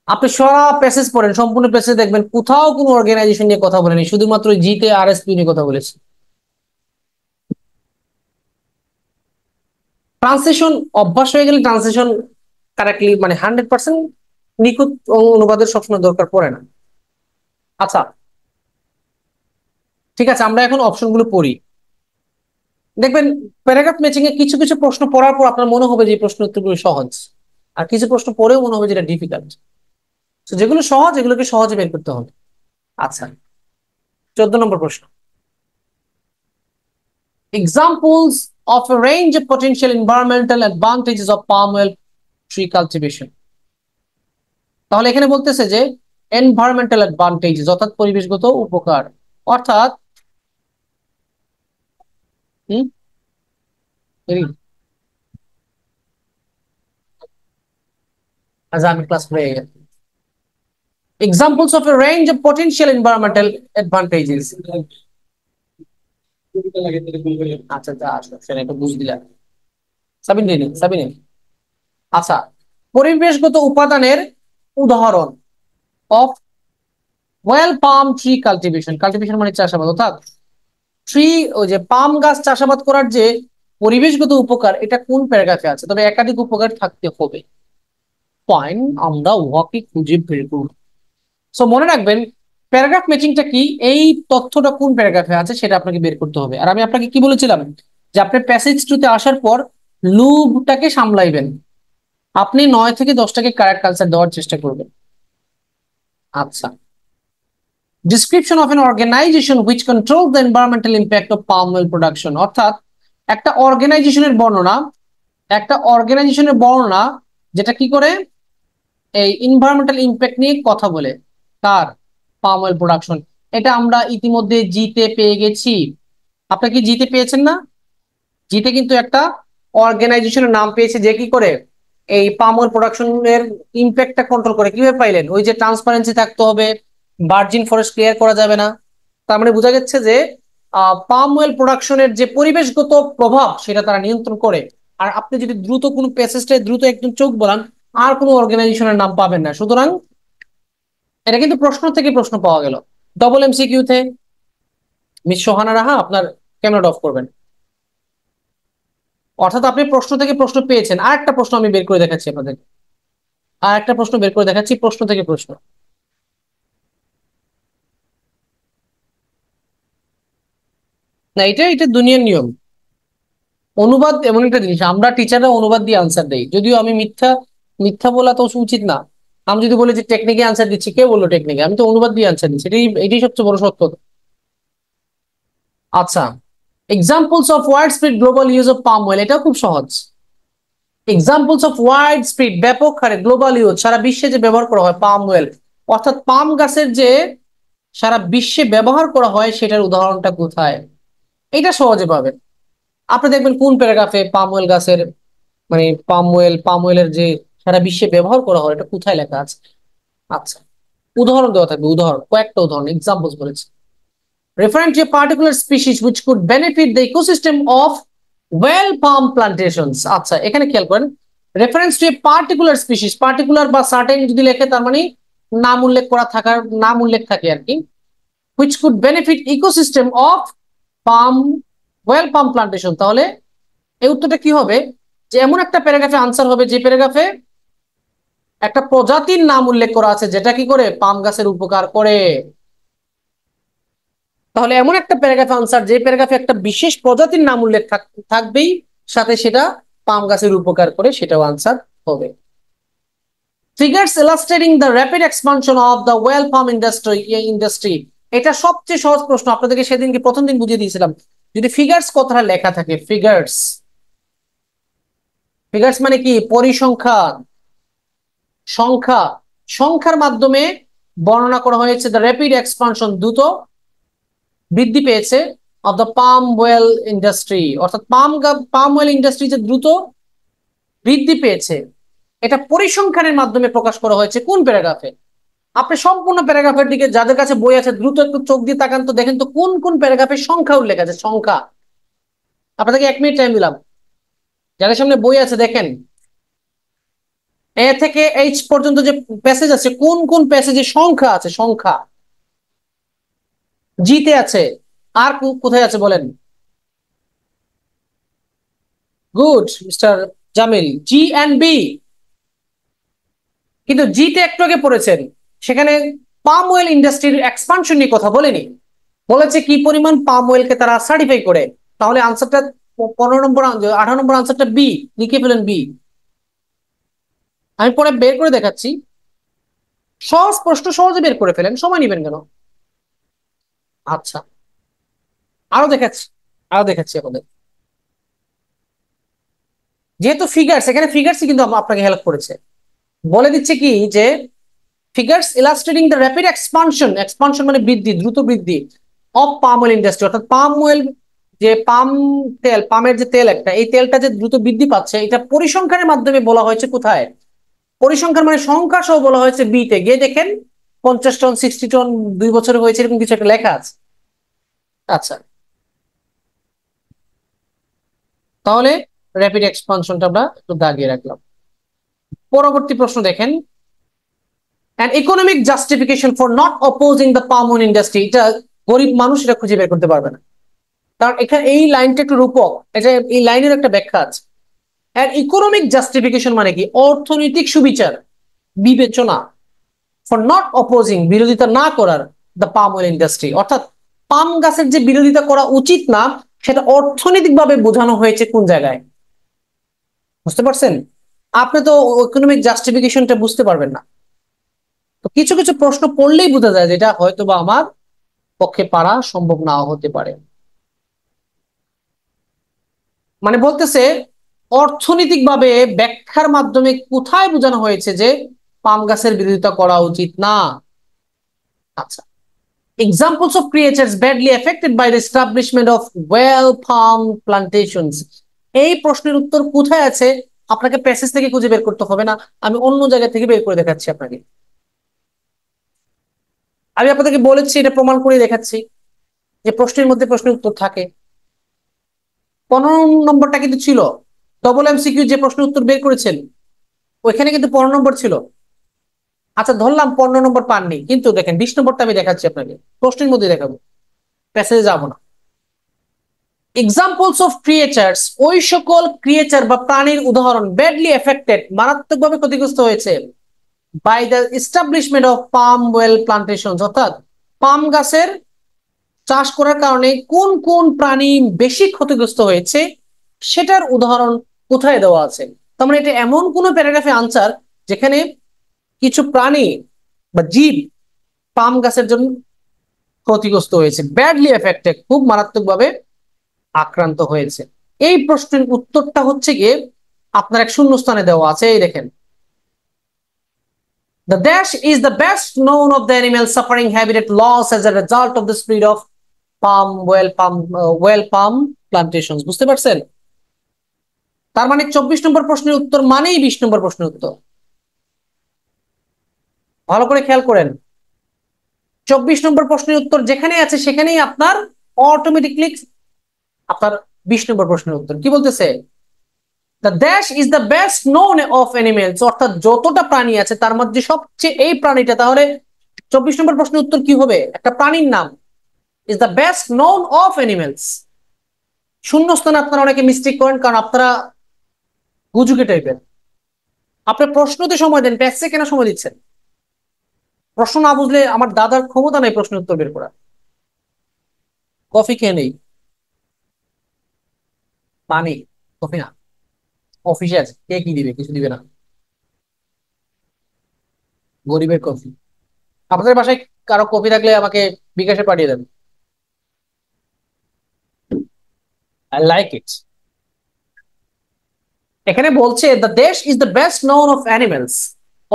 আপনি সারা প্যাসেজ পড়েন, সম্পূর্ণ প্যাসেজ দেখবেন কোথাও কোনো অর্গানাইজেশন নিয়ে কথা বলেনি, শুধুমাত্র জিতে আরএসপি নিয়ে কথা বলেছে। ট্রান্সলেশন অভ্যাস হয়ে গেলে ট্রান্সলেশন কারেক্টলি, মানে 100% নিখুঁত অনুবাদের সবসময় দরকার পড়ে না। আচ্ছা ঠিক আছে, আমরা এখন অপশনগুলো পড়ি। দেখবেন প্যারাগ্রাফ ম্যাচিং এ কিছু কিছু প্রশ্ন পড়ার পর আপনার মনে হবে যে এই প্রশ্ন উত্তরগুলো সহজ, আর কিছু প্রশ্ন পড়েও মনে হবে যেটা ডিফিকাল্ট। তো যেগুলো সহজ এগুলোকে সহজে বের করতে হবে। আচ্ছা, 14 নম্বর প্রশ্ন, examples of a range of potential environmental advantages of palm oil tree cultivation. তাহলে এখানে বলতেছে যে এনভায়রনমেন্টাল অ্যাডভান্টেজেস অর্থাৎ পরিবেশগত উপকার, অর্থাৎ হুম আচ্ছা আমি ক্লাস হয়ে গেছি। Examples of a range of potential environmental advantages. আচ্ছা যা আসলে এটা বুঝ দিলা সাবিন দিন সাবিন। আচ্ছা, পরিবেশগত উপাদানের উদাহরণ of well palm tree cultivation. Cultivation মানে চাষাবাদ, অর্থাৎ ট্রি ওই যে পাম গাছ চাষাবাদ করার যে পরিবেশগত উপকার, এটা কোন প্যারাগ্রাফে আছে? তবে একাধিক উপকার থাকতে হবে। ফাইন, আমরা উহাকে খুঁজে বের করব। সো মনে রাখবেন প্যারাগ্রাফ ম্যাচিংটা কি, এই তথ্যটা কোন প্যারাগ্রাফে আছে সেটা আপনাকে বের করতে হবে। আর আমি আপনাকে কি বলেছিলাম যে আপনি প্যাসেজ টুতে আসার পর লুপটাকে সামলাইবেন, আপনি 9 থেকে 10টাকে কারেক্ট আনসার দেওয়ার চেষ্টা করবেন। আচ্ছা, description of an organisation which control the environmental impact of palm oil production, অর্থাৎ একটা অর্গানাইজেশনের বর্ণনা, একটা অর্গানাইজেশনের বর্ণনা যেটা কি করে এই এনভায়রনমেন্টাল ইম্প্যাক্ট নিয়ে কথা বলে, কার? পাম অয়েল প্রোডাকশন। এটা আমরা ইতিমধ্যে জিতে পেয়ে গেছি। আপনি কি জিতে পেয়েছেন না? জিতে কিন্তু একটা অর্গানাইজেশনের নাম পেয়েছে যে কি করে এই পাম অয়েল প্রোডাকশনের ইম্প্যাক্টটা কন্ট্রোল করে। কিভাবে পাইলেন? ওই যে ট্রান্সপারেন্সি থাকতে হবে, ভার্জিন ফরেস্ট ক্লিয়ার করা যাবে না। তার মানে বোঝা যাচ্ছে যে পাম অয়েল প্রোডাকশনের যে পরিবেশগত প্রভাব সেটা তারা নিয়ন্ত্রণ করে। আর আপনি যদি দ্রুত কোনো প্যাসেজটায় দ্রুত একদম চোখ বলান, আর কোনো অর্গানাইজেশনের নাম পাবেন না। সুতরাং এটা কিন্তু প্রশ্ন থেকে প্রশ্ন পাওয়া গেল। ডবল এমসিকিউতে মিস সোহানা রাহা আপনার ক্যামেরাটা অফ করবেন। অর্থাৎ আপনি প্রশ্ন থেকে প্রশ্ন পেয়েছেন। আর একটা প্রশ্ন আমি বের করে দেখাচ্ছি আপনাদের, আর একটা প্রশ্ন বের করে দেখাচ্ছি প্রশ্ন থেকে প্রশ্ন। না, এটা এটা দুনিয়ার নিয়ম। অনুবাদ এমন একটা জিনিস, আমরা টিচাররা অনুবাদ দিয়ে আনসার দেই, যদিও আমি মিথ্যা মিথ্যা বলা তো উচিত না। আমি যদি বলি যে টেকনিকে আনসার দিচ্ছি, কে বললো টেকনিকে? আমি তো অনুবাদ দিয়ে আনসার দিচ্ছি, এটাই এটাই সবচেয়ে বড় সত্য। আচ্ছা, examples of wide spread global use of palm oil, এটাও খুব সহজ। এক্সাম্পলস অফ ওয়াইড স্প্রেড, ব্যাপক হারে, গ্লোবাল ইউজ, সারা বিশ্বে যে ব্যবহার করা হয় পাম অয়েল, অর্থাৎ পাম গাছের যে সারা বিশ্বে ব্যবহার করা হয় সেটার উদাহরণটা কোথায়? এটা সহজে পাবেন। আপনি দেখবেন কোন প্যারাগ্রাফে পাম অয়েল গাছের মানে পাম অয়েলের যে সারা বিশ্বে ব্যবহার করা হয় এটা কোথায় লেখা আছে। আচ্ছা, উদাহরণ দেওয়া থাকবে, উদাহরণ কয়েকটা উদাহরণ এক্সাম্পলস বলেছে। referring to a particular species which could benefit the ecosystem of well palm plantations। আচ্ছা, এখানে খেয়াল করেন, reference to a particular species, particular বা সার্টেন যদি লেখে তার মানে নাম উল্লেখ করা থাকার, নাম উল্লেখ থাকে আর কি। which could benefit ecosystem of palm well palm plantation, তাহলে এই উত্তরটা কি হবে? যে এমন একটা প্যারাগ্রাফে আনসার হবে যে প্যারাগ্রাফে একটা প্রজাতির নাম উল্লেখ করা আছে যেটা কি করে পাম গাছের উপকার করে। তাহলে এমন একটা প্যারাগ্রাফ আনসার যে প্যারাগ্রাফে একটা বিশেষ প্রজাতির নাম উল্লেখ থাকবেই, সাথে সেটা পাম গাছের উপকার করে, সেটাও আনসার হবে। Figures illustrating the rapid expansion of the oil palm industry, এটা সবচেয়ে সহজ প্রশ্ন। আপনাদেরকে সেদিনকে প্রথম দিন বুঝিয়ে দিয়েছিলাম, যদি ফিগার্স কথাটা লেখা থাকে, ফিগার্স, ফিগার্স মানে কি? পরিসংখ্যান, সংখ্যা, সংখ্যার মাধ্যমে বর্ণনা করা হয়েছে দ্য র্যাপিড এক্সপানশন, দ্রুত বৃদ্ধি পেয়েছে, of the palm well industry, অর্থাৎ পাম ওয়েল ইন্ডাস্ট্রি যে দ্রুত বৃদ্ধি পেয়েছে, এটা পরিসংখ্যানের মাধ্যমে প্রকাশ করা হয়েছে কোন প্যারাগ্রাফে? আপনি সম্পূর্ণ প্যারাগ্রাফের দিকে যাদের কাছে বই আছে দ্রুত একটু চোখ দিয়ে তাকান তো, দেখেন তো কোন কোন প্যারাগ্রাফে সংখ্যা উল্লেখ আছে, সংখ্যা। আপনাদেরকে 1 মিনিট টাইম দিলাম, যাদের সামনে বই আছে দেখেন এ থেকে এইচ পর্যন্ত যে প্যাসেজ আছে, কোন কোন প্যাসেজে সংখ্যা আছে, সংখ্যা। জিতে আছে, আর কোথায় আছে বলেন? Good mister Jamil, G and B. কিন্তু জিতে একটু আগে পড়েছেন, সেখানে পাম অয়েল ইন্ডাস্ট্রির এক্সপানশন নিয়ে কথা বলেনি, বলেছে কি পরিমাণ পাম অয়েলকে তারা সার্টিফাই করে। তাহলে আনসারটা 15 নম্বর 18 নম্বর আনসারটা বি, লিখে ফেলেন বি। আমি পরে বের করে দেখাচ্ছি, সহজ প্রশ্ন সহজে বের করে ফেলেন, সময় নেবেন কেন? আচ্ছা, আরো দেখাচ্ছি, আরো দেখাচ্ছি আপনাদের। যেহেতু ফিগার্স, এখানে ফিগার্সই কিন্তু আপনাকে হেল্প করেছে। বলে দিচ্ছে কি যে figures illustrating the rapid expansion, expansion মানে বৃদ্ধি, দ্রুত বৃদ্ধি, অফ পাম অয়েল ইন্ডাস্ট্রি, অর্থাৎ পাম অয়েল যে পাম তেল, পামের যে তেল একটা, এই তেলটা যে দ্রুত বৃদ্ধি পাচ্ছে, এটা পরিসংখ্যানের মাধ্যমে বলা হয়েছে কোথায়? পরিসংখ্যান মানে সংখ্যা সহ বলা হয়েছে বি তে। গিয়ে দেখেন 50 টন, 60 টন 2 বছরে হয়েছে, এরকম কিছু একটা লেখা আছে। আচ্ছা, তাহলে র্যাপিড এক্সপানশনটা আমরা একটু দাগিয়ে রাখলাম। পরবর্তী প্রশ্ন দেখেন, an economic justification for not opposing the palm oil industry, এটা গরিব মানুষ এটা খুঁজে বের করতে পারবে না, কারণ এখানে এই লাইনটা একটু রূপক, এটা এই লাইনের একটা ব্যাখ্যা আছে। an economic justification মানে কি? অর্থনৈতিক সুবিচার, বিবেচনা, for not opposing, বিরোধিতা না করার, the palm oil industry, অর্থাৎ পাম গাছের যে বিরোধিতা করা উচিত না সেটা অর্থনৈতিকভাবে বোঝানো হয়েছে কোন জায়গায়, বুঝতে পারছেন? আপনি তো ইকোনমিক জাস্টিফিকেশনটা বুঝতে পারবেন না। তো কিছু কিছু প্রশ্ন পড়লেই বোঝা যায় যেটা হয়তো বা আমার পক্ষে পারা সম্ভব নাও হতে পারে। মানে বলতেছে অর্থনৈতিকভাবে ব্যাখ্যার মাধ্যমে কোথায় বোঝানো হয়েছে যে পাম গাছের বিরোধিতা করা উচিত না। আচ্ছা, examples of creatures badly affected by the establishment of well palm plantations, এই প্রশ্নের উত্তর কোথায় আছে আপনাকে প্যাসেজ থেকে খুঁজে বের করতে হবে না, আমি অন্য জায়গা থেকে বের করে দেখাচ্ছি আপনাকে। আমি আপনাদেরকে বলেছি, এটা প্রমাণ করে দেখাচ্ছি যে প্রশ্নের মধ্যে প্রশ্নের উত্তর থাকে। 15 নম্বরটা কিন্তু ছিল ডবল এমসিকিউ, যে প্রশ্নের উত্তর বের করেছেন ওইখানে কিন্তু 15 নম্বর ছিল। আচ্ছা ধরলাম 15 নম্বর পাননি, কিন্তু দেখেন 20 নম্বরটা আমি দেখাচ্ছি আপনাকে, প্রশ্নের মধ্যে দেখাবো, প্যাসেজে যাবো না। এক্সাম্পলস অফ ক্রিয়েচার্স, ওই সকল ক্রিয়েচার বা প্রাণীর উদাহরণ, ব্যাডলি এফেক্টেড, মারাত্মকভাবে ক্ষতিগ্রস্ত হয়েছে, by the establishment of palm oil plantation, অর্থাৎ পাম গাছের চাষ করার কারণে কোন কোন প্রাণী বেশি ক্ষতিগ্রস্ত হয়েছে সেটার উদাহরণ কোথায় দেওয়া আছে। তার মানে এটা এমন কোন প্যারাগ্রাফে আনসার যেখানে কিছু প্রাণী বা জীব পাম গাছের জন্য ক্ষতিগ্রস্ত হয়েছে, ব্যাডলি এফেক্টেড, খুব মারাত্মকভাবে আক্রান্ত হয়েছে। এই প্রশ্নের উত্তরটা হচ্ছে গিয়ে আপনার এক শূন্যস্থানে দেওয়া আছে, এই দেখেন, the dash is the best known of the animals suffering habitat loss as a result of the spread of well palm plantations, বুঝতে পারছেন? তার মানে 24 নম্বর প্রশ্নের উত্তর মানেই 20 নম্বর প্রশ্নের উত্তর। ভালো করে খেয়াল করেন, 24 নম্বর প্রশ্নের উত্তর যেখানে আছে সেখানেই আপনার অটোমেটিকলি আপনার 20 নম্বর প্রশ্নের উত্তর। কি বলতেছে? The dash is the best known of animals, অর্থাৎ যতটা প্রাণী আছে তার মধ্যে সবচেয়ে এই প্রাণীটা, তাহলে 24 নম্বর প্রশ্নের উত্তর কি হবে? একটা প্রাণীর নাম, is the best known of animals. শূন্যস্থানে আপনারা অনেকে মিস্টেক করেন কারণ আপনারা গুজুকে টাইপের, আপনার প্রশ্নতে সময় দেন, প্যাসে কেন সময় দিচ্ছেন? প্রশ্ন না বুঝলে আমার দাদার ক্ষমতা নেই প্রশ্নের উত্তর বের করা। কফি খেয়ে নেই, পানি, কফি না, অফিসে আছে, কে কি দিবে? কিছু দিবে না, গরিবের কফি। আপনাদের বাসায় কারো কফি থাকলে আমাকে বিকাশে পাঠিয়ে দেন, আই লাইক ইট। এখানে বলছে দ্য দেশ is the best known of animals,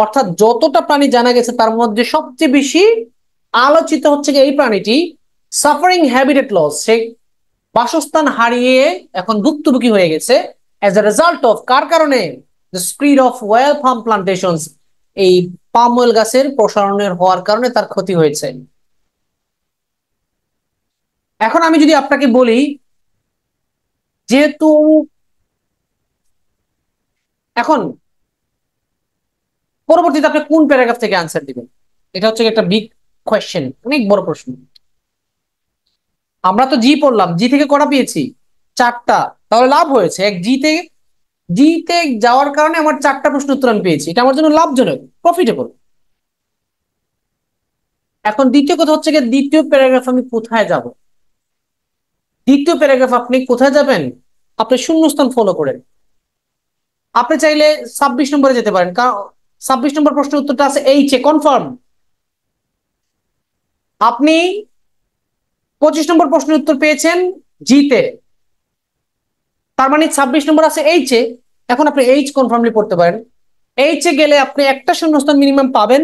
অর্থাৎ যতটা প্রাণী জানা গেছে তার মধ্যে সবচেয়ে বেশি আলোচিত হচ্ছে এই প্রাণীটি সাফারিং হ্যাবিটেট লস, সে বাসস্থান হারিয়ে এখন ভুক্তভোগী হয়ে গেছে, অ্যাজ এ রেজাল্ট অফ, কার কারণে? দ্য স্প্রিড অফ ওয়েল পাম প্লান্টেশনস, এই পাম অয়েল গাছের প্রসারণের হওয়ার কারণে তার ক্ষতি হয়েছে। এখন আমি যদি আপনাকে বলি, যেহেতু এখন পরবর্তীতে আপনি কোন প্যারাগ্রাফ থেকে আনসার দিবেন, এটা হচ্ছে একটা বিগ কোয়েশ্চেন, অনেক বড় প্রশ্ন। আমরা তো জি পড়লাম, জি থেকে কটা পেয়েছি? 4টা, তাহলে লাভ হয়েছে। এক জি তে যাওয়ার কারণে আমার 4টা প্রশ্ন উত্তর আমি পেয়েছি, এটা আমার জন্য লাভজনক, প্রফিটেবল। এখন দ্বিতীয় কথা হচ্ছে গিয়ে দ্বিতীয় প্যারাগ্রাফ আমি কোথায় যাব? দ্বিতীয় প্যারাগ্রাফ আপনি কোথায় যাবেন? আপনি শূন্যস্থান ফলো করেন। আপনি চাইলে 26 নম্বরে যেতে পারেন, কারণ 26 নম্বর প্রশ্নের উত্তরটা আছে এইচ এ, কনফার্ম। আপনি 25 নম্বর প্রশ্নের উত্তর পেয়েছেন জিতে, তার মানে 26 নম্বর আছে এইচ এ। এখন আপনি এইচ কনফার্মলি পড়তে পারেন। এইচ এ গেলে আপনি একটা শূন্যস্থান মিনিমাম পাবেন,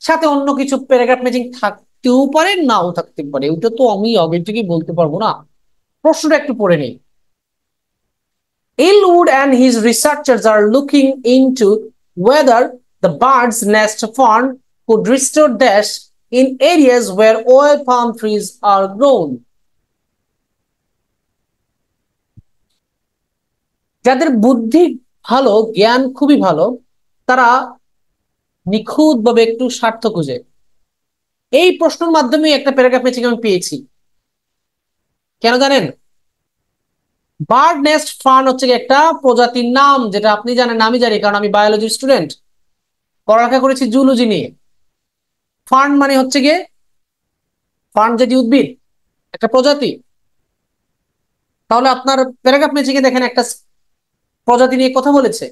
সাথে অন্য কিছু প্যারাগ্রাফ ম্যাচিং থাকতেও পারে, নাও থাকতে পারে, ওটা তো আমি আগে থেকে বলতে পারবো না। প্রশ্নটা একটু পড়ে নেই। Elwood and his researchers are looking into whether the bird's nest fund could restore dash in areas where oil palm trees are grown. যাদের বুদ্ধি ভালো, জ্ঞান খুবই ভালো, তারা নিখুঁত ভাবে একটু স্বার্থ খুঁজে। এই প্রশ্নের মাধ্যমে একটা প্যারাগ্রাফ ম্যাচিং আমি পেয়েছি। কেন জানেন? বার্ড নেস্ট ফার্ন হচ্ছে একটা প্রজাতির নাম, যেটা আপনি জানেন, আমি জানি, কারণ আমি বায়োলজির স্টুডেন্ট, পড়ালেখা করেছি জুলজি নিয়ে। ফার্ন মানে হচ্ছে গিয়ে, ফার্ন যেটি উদ্ভিদ, একটা প্রজাতি। তাহলে আপনার প্যারাগ্রাফ ম্যাচিং এ দেখেন একটা প্রজাতি নিয়ে কথা বলেছে।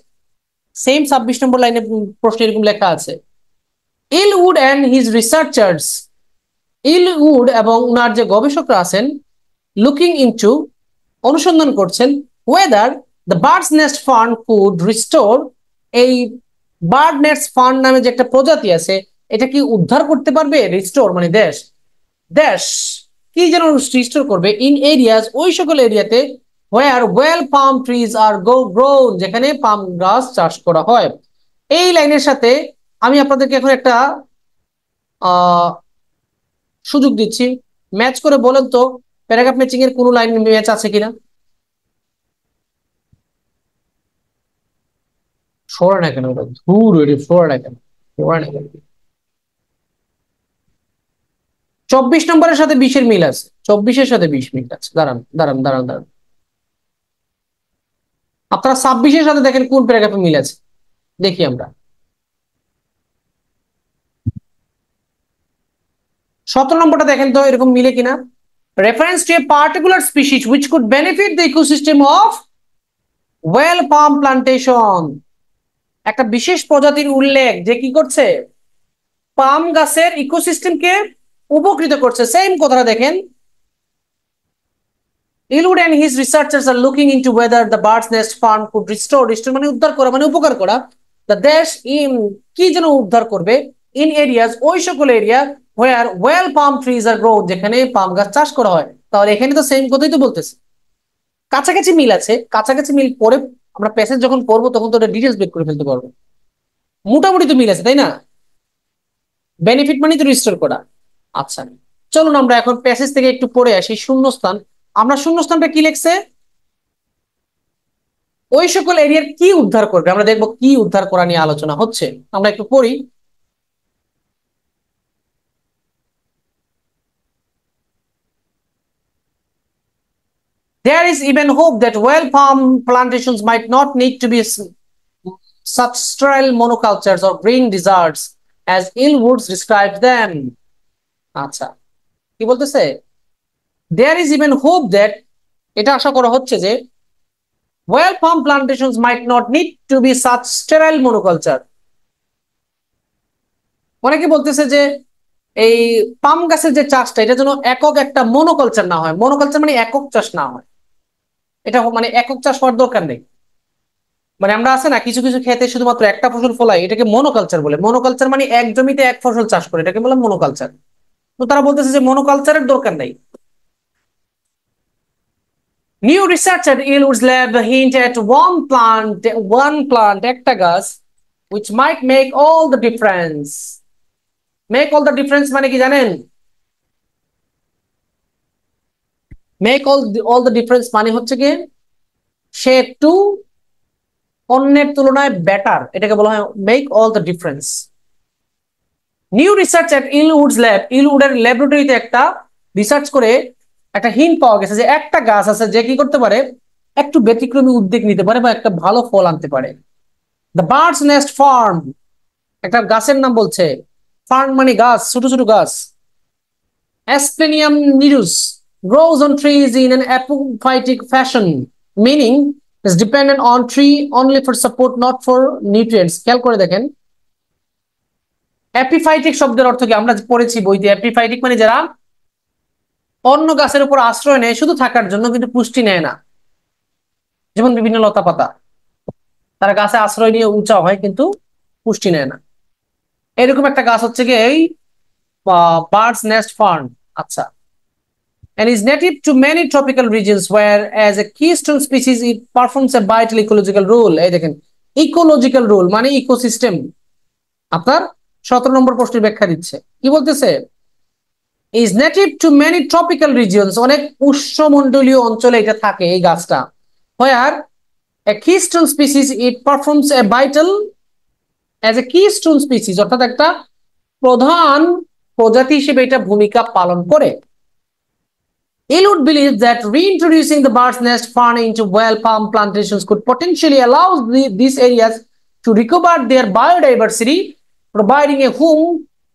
সেম 26 নম্বর লাইনে প্রশ্ন এরকম লেখা আছে, ইলউড অ্যান্ড হিজ রিসার্চার্স, ইলউড এবং উনার যে গবেষকরা আছেন, লুকিং ইনটু, অনুসন্ধান করছেন, weather the birds nest fern could restore, এই বার্ড নেস্ট ফার্ন নামে যে একটা প্রজাতি আছে, এটা কি উদ্ধার করতে পারবে? রিস্টোর মানে দেশ, দেশ কি যেন রিস্টোর করবে, ইন এরিয়াস, ওই সকল এরিয়াতে, where oil palm trees are grown, যেখানে পাম গাছ চাষ করা হয়। এই লাইনের সাথে আমি আপনাদেরকে এখন একটা সুযোগ দিচ্ছি, ম্যাচ করে বলেন তো প্যারাগ্রাফ ম্যাচিং এর কোন লাইন ম্যাচ আছে কিনা। সরে না কেন, ওটা ধুর, ওইটা সরে না কেন, সরে না কেন। 24 নম্বরের সাথে 20-এর মিল আছে, 24-এর সাথে 20 মিল আছে। দাঁড়ান দাঁড়ান দাঁড়ান দাঁড়ান, আপনারা 26-এর সাথে দেখেন কোন প্যারাগ্রাফে মিল আছে, দেখি আমরা। 17 নম্বরটা দেখেন তো এরকম মিলে কিনা। Reference to a particular species which could benefit the ecosystem of well palm plantation, একটা বিশেষ প্রজাতির উল্লেখ যে কি করছে, পাম গাছের ইকোসিস্টেমকে উপকৃত করছে। সেম কথাটা দেখেন, Ellwood and his researchers are looking into whether the birds nest fern could restore, restore মানে উদ্ধার করা, মানে উপকার করা, দ্য দেশ ইন, কি যেন উদ্ধার করবে, ইন এরিয়াস, ওই সকল এরিয়া, হোয়ার ওয়েল পাম ট্রিজ আর গ্রো, যেখানে পাম গাছ চাষ করা হয়। তাহলে এখানে তো সেম কথাই তো বলতেছে, কাছাকাছি মিল আছে। কাছাকাছি মিল পরে আমরা প্যাসেজ যখন পড়বো তখন তো ডিটেলস বের করে ফেলতে পারবো। মোটামুটি তো মিল আছে, তাই না? বেনিফিট মানে তো রিস্টোর করা। আচ্ছা, চলুন আমরা এখন প্যাসেজ থেকে একটু পড়ে আসি শূন্যস্থান। আমরা শূন্যস্থানটা কি লিখছে, ওই সকল এরিয়ার কি উদ্ধার করবে, আমরা দেখবো কি উদ্ধার করা নিয়ে আলোচনা হচ্ছে। আমরা একটু পড়ি। There is even hope that well palm plantations might not need to be such sterile monocultures or green deserts as Illwoods described them. আচ্ছা, কি বলতেছে, there is even hope that, এটা আশা করা হচ্ছে যে, well palm plantations might not need to be such sterile monoculture, অনেকে বলতেছে যে এই পাম গাছের যে চাষটা, এটা যেন একক একটা মনোকালচার না হয়। মনোকালচার মানে একক চাষ না হয়, এটা মানে একক চাষ হওয়ার দরকার নেই। মানে আমরা আছে না কিছু কিছু ক্ষেতে শুধুমাত্র একটা ফসল ফলাই, এটাকে মনোকালচার বলে। মনোকালচার মানে এক জমিতে এক ফসল চাষ করে, এটাকে বলে মনোকালচার। তো তারা বলতেছে যে মনোকালচারের দরকার নেই। New research at Illwood's lab hint at one plant, একটা গাছ, which might make all the difference. Make all the difference মানে কি জানেন? Make all the difference মানে হচ্ছে কি, সে একটু অন্যের তুলনায় বেটার, এটাকে বলা হয় make all the difference. New research at Ellwood's lab, ইলউডের ল্যাবরেটরিতে একটা রিসার্চ করে একটা হিন্ট পাওয়া গেছে যে একটা গাছ আছে যে কি করতে পারে, একটু ব্যতিক্রমী উদ্যোগ নিতে পারে বা একটা ভালো ফল আনতে পারে। দ্য বার্ডস নেস্ট ফার্ম, একটা গাছের নাম বলছে, ফার্ম মানে গাছ, ছোট ছোট গাছ। Asplenium nidus grows on trees in an epiphytic fashion, meaning is dependent on tree only for support, not for nutrients. খেয়াল করে দেখেন, অ্যাপিফাইটিক শব্দের অর্থ কি আমরা পড়েছি বইতে। অ্যাপিফাইটিক মানে যারা অন্য গাছের উপর আশ্রয় নেয় শুধু থাকার জন্য, কিন্তু পুষ্টি নেয় না। যেমন বিভিন্ন লতা পাতা, তারা গাছে আশ্রয় নিয়ে উঁচা হয় কিন্তু পুষ্টি নেয় না। এরকম একটা গাছ হচ্ছে কি এই বার্ডস নেস্ট ফার্ন। আচ্ছা, and is native to many tropical regions where as a keystone species it performs a vital ecological role. এই দেখেন, ইকোলজিক্যাল রোল মানে ইকোসিস্টেম। আপনার 17 নম্বর প্রশ্নের ব্যাখ্যা দিচ্ছে, কি বলতেছে, is native to many tropical regions, অনেক উষ্ণমণ্ডলীয় অঞ্চলে এটা থাকে এই গাছটা, where a keystone species it performs a vital as a Keystone species, অর্থাৎ একটা প্রধান প্রজাতি হিসেবে এটা ভূমিকা পালন করে। Eliot believes that reintroducing the bird's nest fern into well palm plantations could potentially allow these areas to recover their biodiversity, providing a home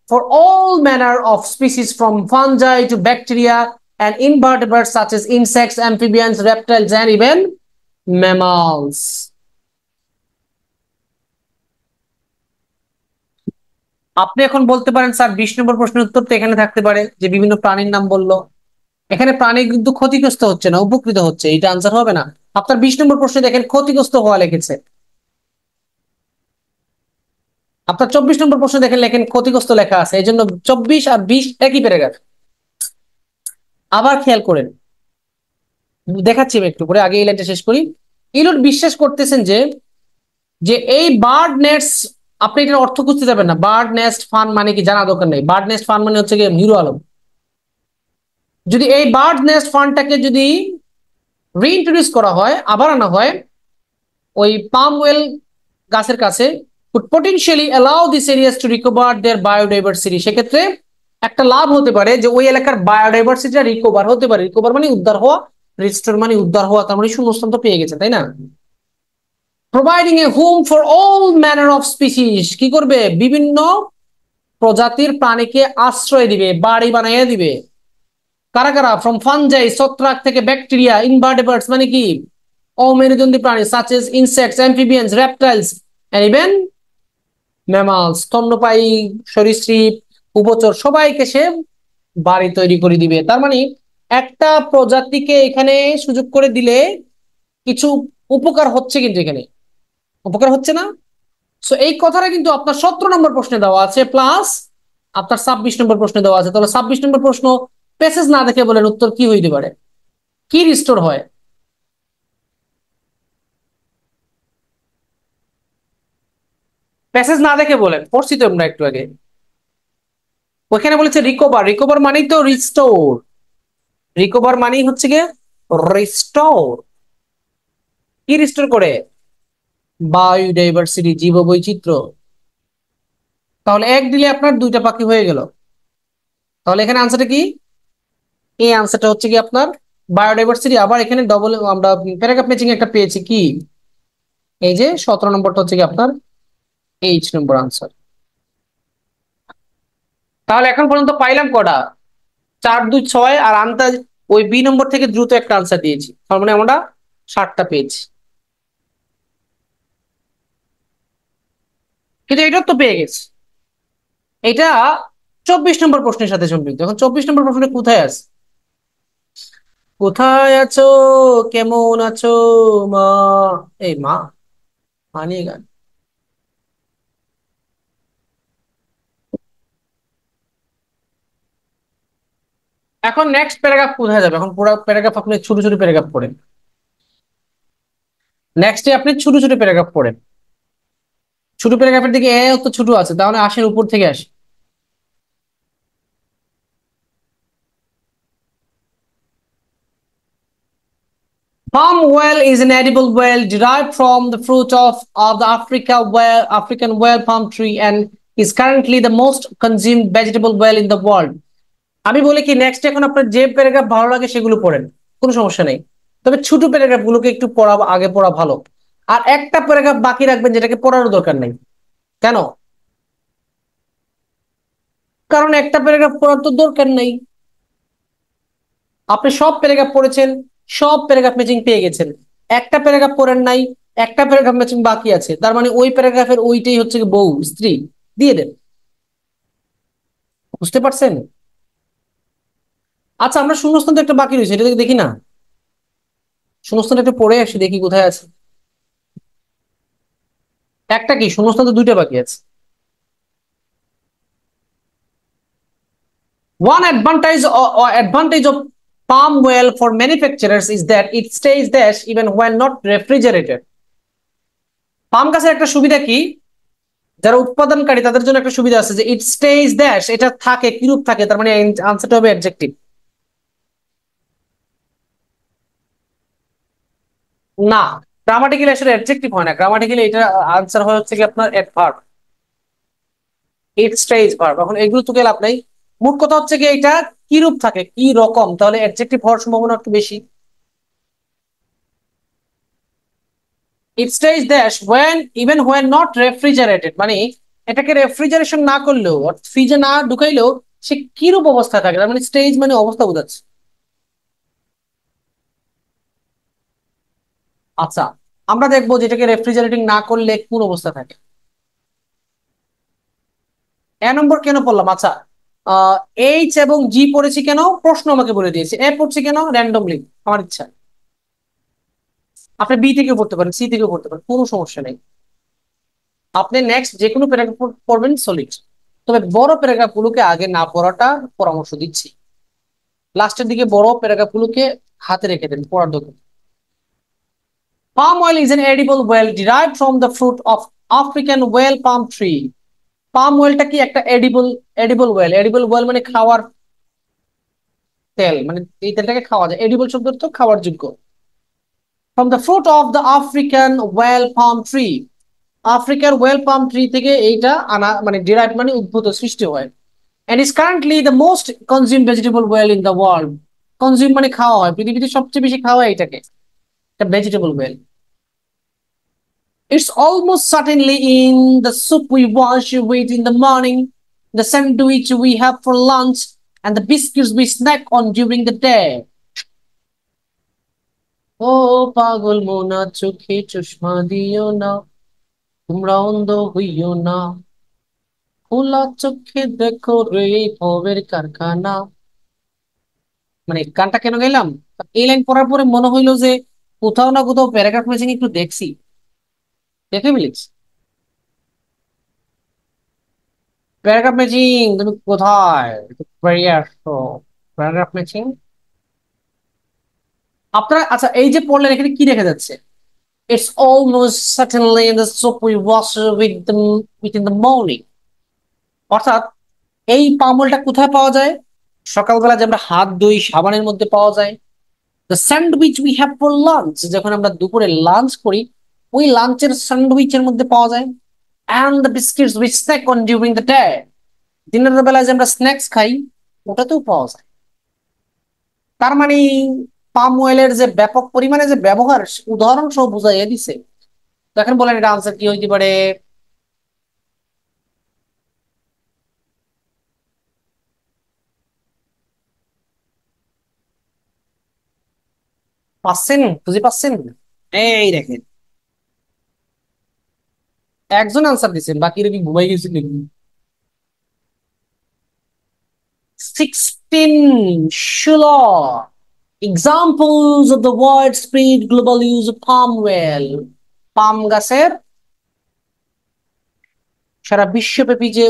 for all manner of species from fungi to bacteria and invertebrates such as insects, amphibians, reptiles, and even mammals. আপনি এখন বলতে পারেন sir 20 নম্বর প্রশ্নের উত্তর তো এখানে থাকতে পারে, যে বিভিন্ন প্রাণীর নাম বললো। এখানে প্রাণী কিন্তু ক্ষতিগ্রস্ত হচ্ছে না, উপকৃত হচ্ছে, এটা আনসার হবে না। আপনার 20 নম্বর প্রশ্নে দেখেন ক্ষতিগ্রস্ত হওয়া লিখেছে। আপনার 24 নম্বর প্রশ্নে দেখেন লেখেন ক্ষতিগ্রস্ত লেখা আছে, এই জন্য 24 আর 20 একই প্যারাগ্রাফ। আবার খেয়াল করেন, দেখাচ্ছি আমি একটু করে, আগে এই লাইনটা শেষ করি। ইলুট বিশ্বাস করতেছেন যে যে এই বার্ড নেস্ট, আপনি এটার অর্থ খুঁজতে যাবেন না। বার্ড নেস্ট ফান মানে কি জানা দরকার নেই। বার্ড নেস্ট ফান মানে হচ্ছে গিয়ে হিরো আলম। যদি এই বার্ড নেস্ট ফানটাকে যদি রিইন্ট্রোডিউস করা হয়, আবার আনা হয় ওই পাম ওয়েল গাছের কাছে, could potentially allow these areas to recover their biodiversity, সেক্ষেত্রে একটা লাভ হতে পারে যে ওই এলাকার বায়োডাইভার্সিটিটা রিকভার হতে পারে। রিকভার মানে উদ্ধার হওয়া, রিস্টোর মানে উদ্ধার হওয়া, তার মানে শূন্যস্থান তো পেয়ে গেছে, তাই না? Providing A home for all manner of species, কি করবে? বিভিন্ন প্রজাতির প্রাণীকে আশ্রয় দিবে, বাড়ি বানাইয়া দিবে। কারা কারা? ফ্রম ফানজাই, ছত্রাক থেকে, ব্যাকটেরিয়া, ইনভার্টেব্রেটস মানে কি অমেরুদণ্ডী প্রাণী, such as insects, amphibians, reptiles and even mammals, স্তন্যপায়ী, সরীসৃপ, উভচর, সবাইকে সে বাড়ি তৈরি করে দিবে। তার মানে একটা প্রজাতিকে এখানে সুযোগ করে দিলে কিছু উপকার হচ্ছে, কিন্তু এখানে উপকার হচ্ছে না। সো এই কথাটা কিন্তু আপনার 17 নম্বর প্রশ্নে দেওয়া আছে, প্লাস আপনার 26 নম্বর প্রশ্নে দেওয়া আছে। তাহলে 26 নম্বর প্রশ্ন প্যাসেজ না দেখে বলেন উত্তর কি হইতে পারে, কি রিস্টোর হয়? প্যাসেজ না দেখে বলেন, পড়ছি তো আমরা একটু আগে। ওইখানে বলেছে রিকভার, রিকভার মানেই তো রিস্টোর, রিকভার মানেই হচ্ছে গিয়ে রিস্টোর। কি রিস্টোর করে? বায়োডাইভার্সিটি, জীব বৈচিত্র্য। তাহলে এক দিলে আপনার দুইটা পাখি হয়ে গেল। তাহলে এখানে আনসারটা কি? এই আনসারটা হচ্ছে কি আপনার বায়োডাইভার্সিটি। আবার এখানে ডবল আমরা প্যারাগ্রাফ ম্যাচিং একটা পেয়েছি, কি এই যে 17 নম্বরটা হচ্ছে কি আপনার এইচ নম্বর আনসার। তাহলে এখন পর্যন্ত পাইলাম কটা? 4 2 6, আর আন্দাজ ওই বি নম্বর থেকে দ্রুত একটা আনসার দিয়েছি, তার মানে আমরা 7টা পেয়েছি। কিন্তু এটা তো পেয়ে গেছি, এটা 24 নম্বর প্রশ্নের সাথে সম্পৃক্ত। এখন 24 নম্বর প্রশ্নটা কোথায় আছে? কোথায় আছো, কেমন আছো মা? এই মা মানি গান। এখন নেক্সট প্যারাগ্রাফ কোথায় যাবে? এখন পুরো প্যারাগ্রাফ আপনি ছোট ছোট প্যারাগ্রাফ পড়েন। নেক্সটে আপনি ছোট ছোট প্যারাগ্রাফ পড়েন। ছোট প্যারাগ্রাফের দিকে এ তো ছোট আছে, তাহলে আসেন উপর থেকে আসে। Palm oil is an edible oil derived from the fruit of the African whale palm tree and is currently the most consumed vegetable oil in the world. আমি বলি কি, নেক্সট এখন আপনার যে প্যারাগ্রাফ ভালো লাগে সেগুলো পড়েন, কোনো সমস্যা নেই। তবে ছোট প্যারাগ্রাফ গুলোকে একটু পড়া, আগে পড়া ভালো। আর একটা প্যারাগ্রাফ বাকি রাখবেন যেটাকে পড়ারও দরকার নেই। কেন? কারণ একটা প্যারাগ্রাফ পড়ার তো দরকার নেই। আপনি সব প্যারাগ্রাফ পড়েছেন, সব প্যারাগ্রাফ ম্যাচিং পেয়ে গেছেন। একটা প্যারাগ্রাফ পড়েন নাই, একটা প্যারাগ্রাফ ম্যাচিং বাকি আছে, তার মানে ওই প্যারাগ্রাফের ওইটাই হচ্ছে বউ, স্ত্রী, দিয়ে দেন। বুঝতে পারছেন? আচ্ছা, আমরা শূন্যস্থান তো একটা বাকি রয়েছে, এটা দেখি না। শূন্যস্থান একটু পড়ে আসি, দেখি কোথায় আছে। একটা কি শূন্যস্থান তো দুইটা বাকি আছে। One advantage of palm oil for manufacturers is that it stays fresh even when not refrigerated. পাম গাছের একটা সুবিধা কি, যারা উৎপাদনকারী তাদের জন্য একটা সুবিধা আছে যে ইট স্টেজ দ্যাশ, এটা থাকে, কিরূপ থাকে, তার মানে আনসারটা হবে অ্যাডজেক্টিভ। না, গ্রামাটিক্যালি আসলে অ্যাডজেক্টিভ হয় না, গ্রামাটিক্যালি এটা আনসার হয় হচ্ছে কি আপনার অ্যাডভার্ব। ইট স্টেজ ভার্ব, এখন এগুলো তো লাভ নাই। মোট কথা হচ্ছে কি এটা কি রূপ থাকে, কি রকম, তাহলে অ্যাডজেক্টিভ হওয়ার সম্ভাবনা একটু বেশি। It stays dash when even when not refrigerated, মানে এটাকে রেফ্রিজারেশন না করলেও, ফ্রিজে না ঢুকাইলেও সে কিরূপ অবস্থা থাকে, তার মানে স্টেজ মানে অবস্থা বোঝাচ্ছে। আচ্ছা, আমরা দেখবো যেটাকে রেফ্রিজারেটিং না করলে কোন অবস্থা থাকে। এ নম্বর কেন পড়লাম? আচ্ছা, এইচ এবং জি পড়েছি কেন, প্রশ্ন আমাকে বলে দিয়েছে। এ পড়ছি কেন, র্যান্ডমলি, আমার ইচ্ছা। আপনি বি থেকে পড়তে পারেন, সি থেকে পড়তে পারেন, কোনো সমস্যা নেই। আপনি নেক্সট যে কোনো প্যারাগ্রাফ পড়বেন সলিড, তবে বড় প্যারাগ্রাফ গুলোকে আগে না পড়াটা পরামর্শ দিচ্ছি। লাস্টের দিকে বড় প্যারাগ্রাফ গুলোকে হাতে রেখে দেন পড়ার দরকার। Palm oil is an edible oil derived from the fruit of African whale palm tree. পাম অয়েলটা কি একটা edible, edible well, edible well মানে খাওয়ার তেল, মানে এই তেলটাকে খাওয়া যায়, এডিবল শব্দ তো খাওয়ার যোগ্য। From the fruit of the African oil palm tree, আফ্রিকার ওয়েল পাম ট্রি থেকে এইটা আনা, মানে ডিরাইভ মানে উদ্ভূত, সৃষ্টি হয়। And is currently the most consume vegetable oil in the world. Consume মানে খাওয়া হয়, পৃথিবীতে সবচেয়ে বেশি খাওয়া হয় এটাকে, এটা vegetable well. It's almost certainly in the soup we wash with in the morning, the sandwich we have for lunch, and the biscuits we snack on during the day. ও পাগল মোনা চোখে চশমা দিও না, তোমরা অন্ধ হইও না, খোলা চোখে দেখো রে ভবের কারখানা। মানে গানটা কেন গাইলাম, এই লাইন পড়ার পরে মনে হইলো যে কোথাও না কোথাও প্যারাগ্রাফ ম্যাচিং একটু দেখছি, দেখে ফেলিস। প্যারাগ্রাফ ম্যাচিং তুমি কোথায়, একটু বেরিয়ে আসো। প্যারাগ্রাফ ম্যাচিং আপনারা, আচ্ছা এই যে পড়লেন এখানে কি দেখা যাচ্ছে, it's almost certainly in the soap we wash with the with in the morning. অর্থাৎ এই পামলটা কোথায় পাওয়া যায়, সকালবেলা যে আমরা হাত ধুই সাবানের মধ্যে পাওয়া যায়। The sandwich we have for lunch, যখন আমরা দুপুরে লাঞ্চ করি ওই লাঞ্চের স্যান্ডউইচের মধ্যে পাওয়া যায়। And the biscuits we snack on during the day, দিনের বেলায় যে আমরা স্ন্যাক্স খাই ওটাতেও পাওয়া যায়। তার মানে পাম অয়েলের যে ব্যাপক পরিমাণে যে ব্যবহার উদাহরণ সহ বুঝাইয়া দিছে। তো এখন বলেন এটা আনসার কি হইতে পারে? পাচ্ছেন, খুঁজে পাচ্ছেন? এই দেখেন, একজন আনসার দিচ্ছেন, বাকিরা কি ঘুমাই গেছে নাকি? 16, 16 examples of the widespread global use of palm oil. পাম গাছের সারা বিশ্বব্যাপী যে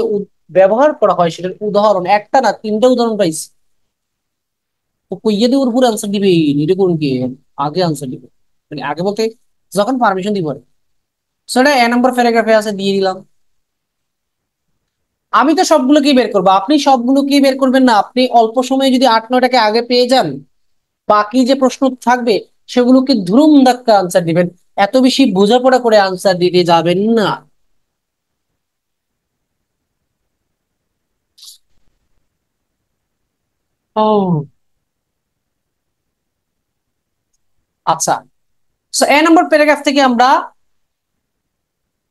ব্যবহার করা হয় সেটার উদাহরণ, একটা না তিনটা উদাহরণ পাইছি। তো কইয়ে দিয়ে ওর পুরো আনসার দিবে, এটা করুন কি, আগে আনসার দিবে, মানে আগে বলতে যখন পারমিশন দিব। সেটা এ নম্বর প্যারাগ্রাফে আছে, দিয়ে দিলাম। আমি তো সবগুলো কি বের করবো, আপনি সবগুলো কি বের করবেন না, আপনি অল্প সময়ে যদি 8-9টাকে আগে পেয়ে যান, বাকি যে প্রশ্ন থাকবে সেগুলোকে ধুরুম ধাক্কা আনসার দিবেন, এত বেশি বোঝাপড়া করে আনসার দিতে যাবেন না। ও আচ্ছা, সো এ নম্বর প্যারাগ্রাফ থেকে আমরা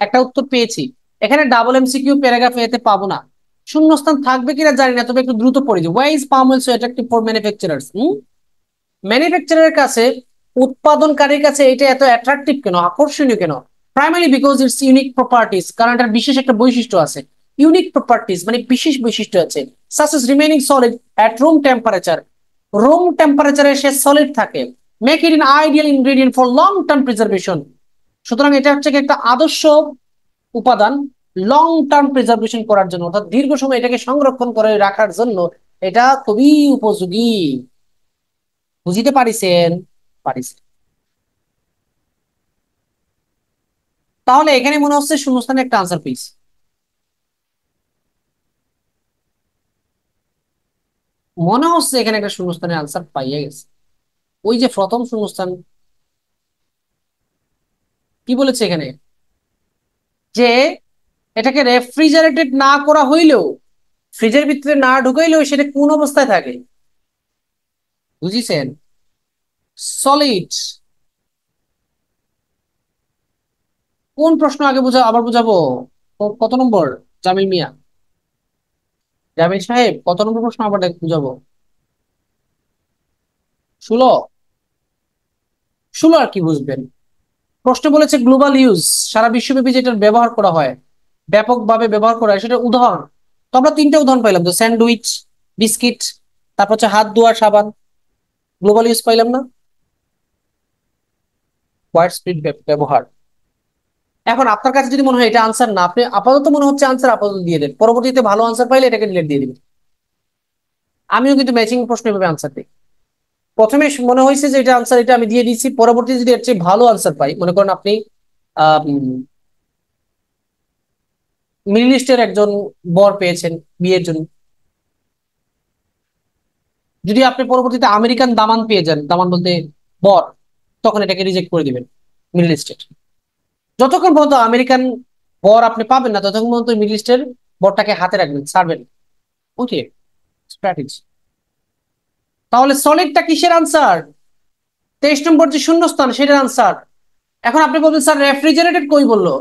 একটা উত্তর পেয়েছি। এখানে ডাবল এমসিকিউ প্যারাগ্রাফ এতে পাবো না, শূন্যস্থান থাকবে কিনা জানি না, তবে একটু দ্রুত পড়ে যাই। Why is palm oil so attractive for manufacturers? ম্যানুফ্যাকচারের কাছে, উৎপাদনকারীর কাছে এটা এত অ্যাট্রাকটিভ কেন, আকর্ষণীয় কেন? Primary because its unique properties, কারণ এটার বিশেষ একটা বৈশিষ্ট্য আছে। ইউনিক প্রপার্টিজ মানে বিশেষ বৈশিষ্ট্য আছে। Such as remaining solid at room temperature, room টেম্পারেচারে সে সলিড থাকে। Make it in ideal ingredient for long term preservation, সুতরাং এটা হচ্ছে একটা আদর্শ উপাদান লং টার্ম প্রিজার্ভেশন করার জন্য, অর্থাৎ দীর্ঘ সময় এটাকে সংরক্ষণ করে রাখার জন্য এটা খুবই উপযোগী। বুঝিতে পারিছেন? পারিছেন। তাহলে এখানে মনে হচ্ছে শূন্যস্থানে একটা আনসার পেয়েছি, মনে হচ্ছে এখানে একটা শূন্যস্থানের আনসার পাইয়া গেছে। ওই যে প্রথম শূন্যস্থান কি বলেছে এখানে, যে এটাকে রেফ্রিজারেটেড না করা হইলেও, ফ্রিজের ভিতরে না ঢুকাইলেও সেটা কোন অবস্থায় থাকে? বুঝিছেন? সলিড। কোন প্রশ্ন আগে আবার বুঝাবো? কত নম্বর? জামিল মিয়া, জামিল সাহেব, কত নম্বর প্রশ্ন আবার বুঝাবো? 16? 16 আর কি বুঝবেন? প্রশ্ন বলেছে গ্লোবাল ইউজ, সারা বিশ্বব্যাপী যেটার ব্যবহার করা হয়, ব্যাপকভাবে ব্যবহার করা হয়, সেটা উদাহরণ। তো আমরা তিনটা উদাহরণ পাইলাম তো, স্যান্ডউইচ, বিস্কিট, তারপর হচ্ছে হাত ধোয়ার সাবান। গ্লোবাল ইউজ পাইলাম না? ওয়াইড স্প্রেড ব্যবহার। এখন আপনার কাছে যদি মনে হয় এটা আনসার না, আপনি আপাতত মনে হচ্ছে আনসার, আপাতত দিয়ে দেন, পরবর্তীতে ভালো আনসার পাইলে এটাকে ডিলিট দিয়ে দিবেন। আমিও কিন্তু ম্যাচিং প্রশ্ন এভাবে আনসার দিই। প্রথমে মনে হয়েছে যে এটা আনসার, এটা আমি দিয়ে দিচ্ছি, পরবর্তীতে যদি এর চেয়ে ভালো আনসার পাই, মনে করেন আপনি মিডল ইস্টের একজন বর পেয়েছেন বিয়ের জন্য, যদি আপনি পরবর্তীতে আমেরিকান দামান পেয়ে যান, দামান বলতে বর, তখন এটাকে রিজেক্ট করে দিবেন মিডল ইস্টের। যতক্ষণ পর্যন্ত আমেরিকান বর আপনি পাবেন না, ততক্ষণ পর্যন্ত মিডল ইস্টের বরটাকে হাতে রাখবেন, ছাড়বেন। ওকে, স্ট্র্যাটেজি। তাহলে সলিডটা কিসের আনসার? 23 নম্বর যে শূন্যস্থান, সেটার আনসার। এখন আপনি বলবেন স্যার রেফ্রিজারেটেড কই বললো?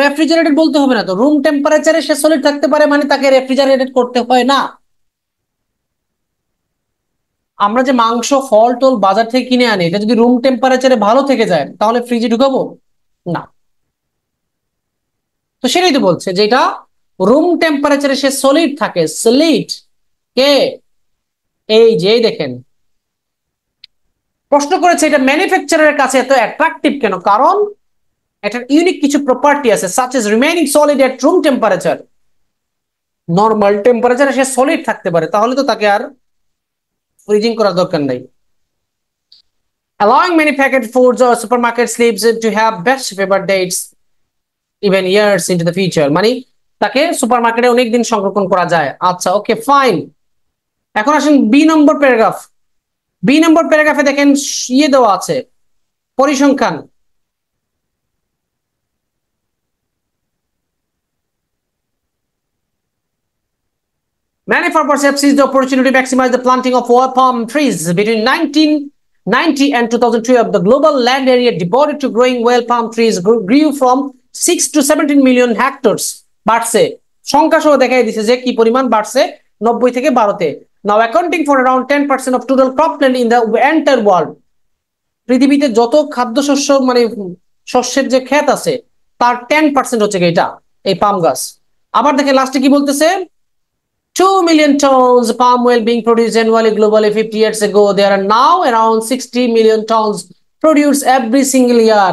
রেফ্রিজারেটেড বলতে হবে না তো, রুম টেম্পারেচারে সে সলিড থাকতে পারে, মানে তাকে রেফ্রিজারেটেড করতে হয় না। আমরা যে মাংস ফল টল বাজার থেকে কিনে আনি, এটা যদি রুম টেম্পারেচারে ভালো থেকে যায়, তাহলে ফ্রিজে ঢুকাবো? না। তো সেটাই তো বলছে যে এটা রুম টেম্পারেচারে সে সলিড থাকে, সলিড। কে? এই যে দেখেন, প্রশ্ন করেছে এটা ম্যানুফ্যাকচারারের কাছে এত অ্যাট্রাকটিভ কেন, কারণ এটার ইউনিক কিছু প্রপার্টি আছে, সাচ এজ রিমেইনিং সলিড এট রুম টেম্পারেচার। নর্মাল টেম্পারেচারে সে সলিড থাকতে পারে, তাহলে তো তাকে আর ফ্রিজিং করার দরকার নাই। Allowing many packaged foods or supermarket sleeves to have best favored dates even years into the future, মানে তাকে সুপারমার্কেটে অনেক দিন সংরক্ষণ করা যায়। আচ্ছা, ওকে, ফাইন। এখন আসেন বি নম্বর প্যারাগ্রাফ। বি নম্বর প্যারাগ্রাফে দেখেন ইয়ে দেওয়া আছে, পরিসংখ্যান। Many farmers have seized the opportunity to maximize the planting of oil palm trees. Between 1990 and 2012, the global land area devoted to growing oil palm trees grew from 6 to 17 million hectares. বাড়ছে, সংখ্যা সহ দেখাই দিছে যে কি পরিমাণ বাড়ছে, 90 থেকে 12-তে। Now accounting for around 10% of total cropland in the entire world. পৃথিবীতে যত খাদ্যশস্য মানে শস্যের যে ক্ষেত আছে, তার 10% হচ্ছে এটা, এই পাম গাছ। আবার দেখেন লাস্টে কি বলতেছে, 2 million tons palm oil being produced annually globally. 50 years ago, there are now around 60 million tons produced every single year.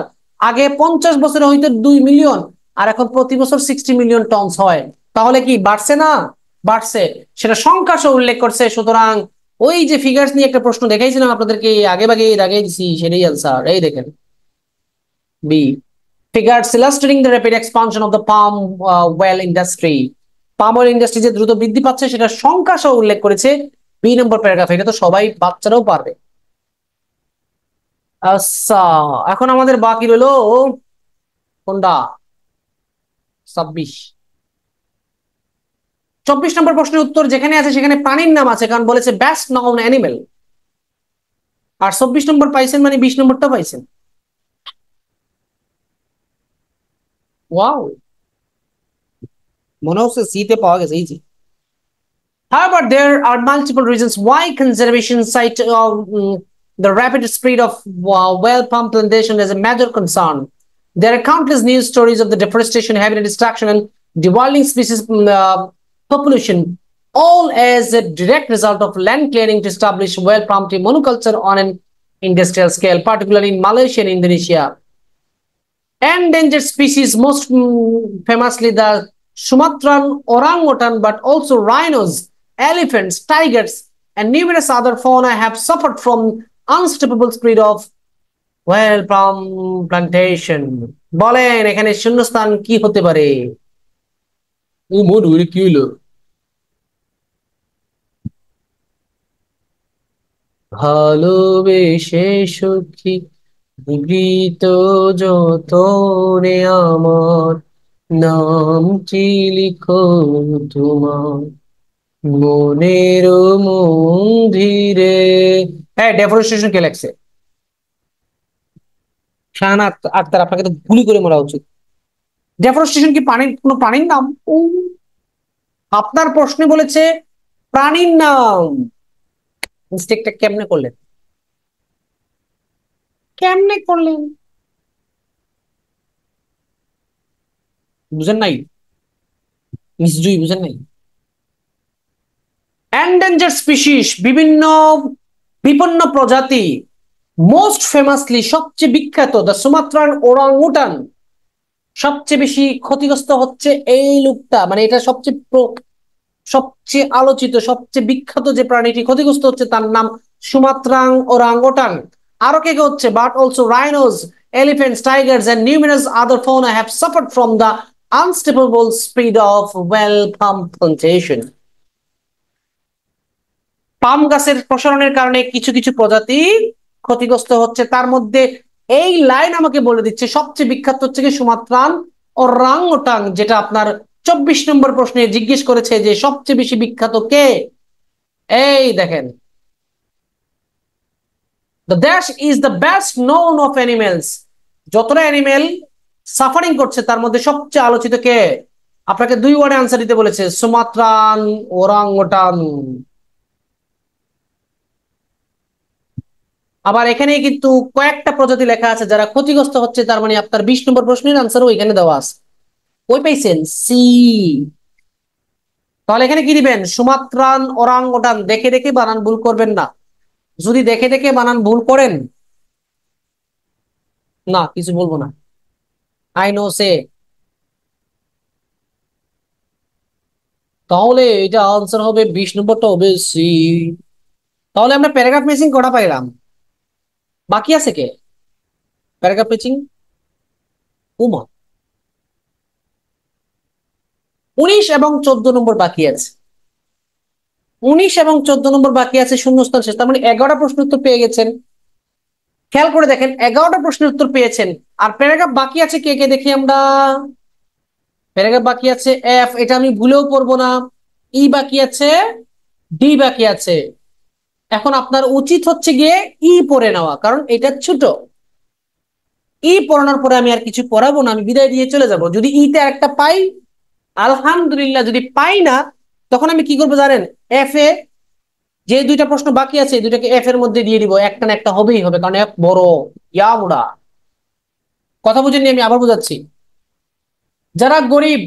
আগে 50 বছরে হয়তো 2 মিলিয়ন, আর এখন প্রতি বছর 60 মিলিয়ন টনস হয়। তাহলে কি বাড়ছে না? বাড়ছে, সেটা সংখ্যা সহ উল্লেখ করছে। সুতরাং ওই যে ফিগার্স নিয়ে একটা প্রশ্ন দেখাইছিলাম আপনাদেরকে আগে ভাগে দাগিয়ে দিছি, সেটাই আনসার। এই দেখেন B, figures illustrating the rapid expansion of the palm oil industry. Palm oil industry যে দ্রুত বৃদ্ধি পাচ্ছে, সেটা সংখ্যা সহ উল্লেখ করেছে বি নম্বর প্যারাগ্রাফ। এটা তো সবাই বাচ্চারাও পারবে। আচ্ছা, এখন আমাদের বাকি রইলো কোনটা? 26। 24 নম্বর প্রশ্নের উত্তর যেখানে আছে সেখানে প্রাণীর নাম আছে, কারণ বলেছে বেস্ট নাউন অ্যানিমেল। আর 24 নম্বর পাইছেন মানে 20 নম্বরটা পাইছেন। ওয়াও, মনে হচ্ছে সিতে পাওয়া গেছে, এই যে। However, there are multiple reasons why conservation cite the rapid spread of well palm plantation as a major concern. There are countless news stories of the deforestation, habitat destruction, and dwindling species population, all as a direct result of land clearing to establish well palm tree monoculture on an industrial scale, particularly in Malaysia and Indonesia. Endangered species, most famously the Sumatran orangutan, but also rhinos, elephants, tigers, and numerous other fauna have suffered from unstoppable spread of well palm plantation. বলেন এখানে শূন্যস্থান কি হতে পারে? ও মনু, কি হইলো? ভালোবেসে সুখী, নিভৃত যতনে আমার নামটি লিখো তোমার মনের মন্দিরে। হ্যাঁ, ডেফরেস্টেশন কে লেখছে? শাহানা আক্তার। আপনাকে তো গুলি করে মারা উচিত। ডেফরেস্টেশন কি পানির কোনো প্রাণীর নাম? ও, আপনার প্রশ্নে বলেছে প্রাণীর নাম। মিস্টেকটা কেমনে করলেন? কেমনে করলেন? বুঝেন নাই? নিশ্চয়ই বুঝেন নাই। এন্ডেঞ্জার স্পিসিস, বিভিন্ন বিপন্ন প্রজাতি। মোস্ট ফেমাসলি, সবচেয়ে বিখ্যাত, দ্য সুমাত্রান ওরাংউটান। সবচেয়ে বেশি ক্ষতিগ্রস্ত হচ্ছে এই লোকটা, মানে এটা সবচেয়ে সবচেয়ে আলোচিত, সবচেয়ে বিখ্যাত যে প্রাণীটি ক্ষতিগ্রস্ত হচ্ছে তার নাম সুমাত্রাং ওরাংওটাং। আরো কে কে হচ্ছে? But also rhinos, elephants, tigers, and numerous other fauna have suffered from the unstoppable speed of well palm plantation. পাম গাছের প্রসারণের কারণে কিছু কিছু প্রজাতি ক্ষতিগ্রস্ত হচ্ছে। তার মধ্যে এই লাইন আমাকে বলে দিচ্ছে সবচেয়ে বিখ্যাত হচ্ছে কি সুমাত্রান ওরাংওটাং, যেটা আপনার 24 নম্বর প্রশ্নে জিজ্ঞেস করেছে যে সবচেয়ে বেশি বিখ্যাত কে। এই দেখেন, the dash is the best known of animals. যতটা অ্যানিমেল সাফারিং করছে তার মধ্যে সবচেয়ে আলোচিত কে? আপনাকে 2 ওয়ার্ডে আনসার দিতে বলেছে, সুমাত্রান ওরাংওটান। আবার এখানে কিন্তু কয়েকটা প্রজাতি লেখা আছে যারা ক্ষতিগ্রস্ত হচ্ছে, তার মানে আপনার 20 নম্বর প্রশ্নের আনসারও এখানে দেওয়া আছে। ওই পাইছেন সি। তাহলে এখানে কি দিবেন? সুমাত্রান ওরাংওটান। দেখে দেখে বানান ভুল করবেন না। যদি দেখে দেখে বানান ভুল করেন, না কিছু বলবো না। আই নো সে। তাহলে এটা আনসার হবে 20 নম্বরটা হবে সি। তাহলে আমরা প্যারাগ্রাফ ম্যাচিং কটা পাইলাম? বাকি আছে কে? প্যারাগ্রাফ ম্যাচিং উমা 19 এবং 14 নম্বর বাকি আছে। 19 এবং 14 নম্বর বাকি আছে, শূন্যস্থান শেষ। তার মানে 11টা প্রশ্ন উত্তর পেয়ে গেছেন। খেয়াল করে দেখেন, 11টা প্রশ্নের উত্তর পেয়েছেন। আর প্যারাগ্রাফ বাকি আছে কে কে দেখি আমরা। প্যারাগ্রাফ বাকি আছে এফ, এটা আমি ভুলেও পড়বো না। ই বাকি আছে, ডি বাকি আছে। এখন আপনার উচিত হচ্ছে গিয়ে ই পড়ে নেওয়া, কারণ এটা ছোট। ই পড়ানোর পরে আমি আর কিছু পড়াবো না, আমি বিদায় দিয়ে চলে যাব। যদি ইতে একটা পাই আলহামদুলিল্লাহ, যদি পাই না তখন আমি কি করবো জানেন? এফ এ যে 2টা প্রশ্ন বাকি আছে, 2টাকে এফ এর মধ্যে দিয়ে দিব। একটা না একটা হবেই হবে, কারণ এফ বড়। ইয়া বুড়া, কথা বুঝেননি? আমি আবার বোঝাচ্ছি। যারা গরিব,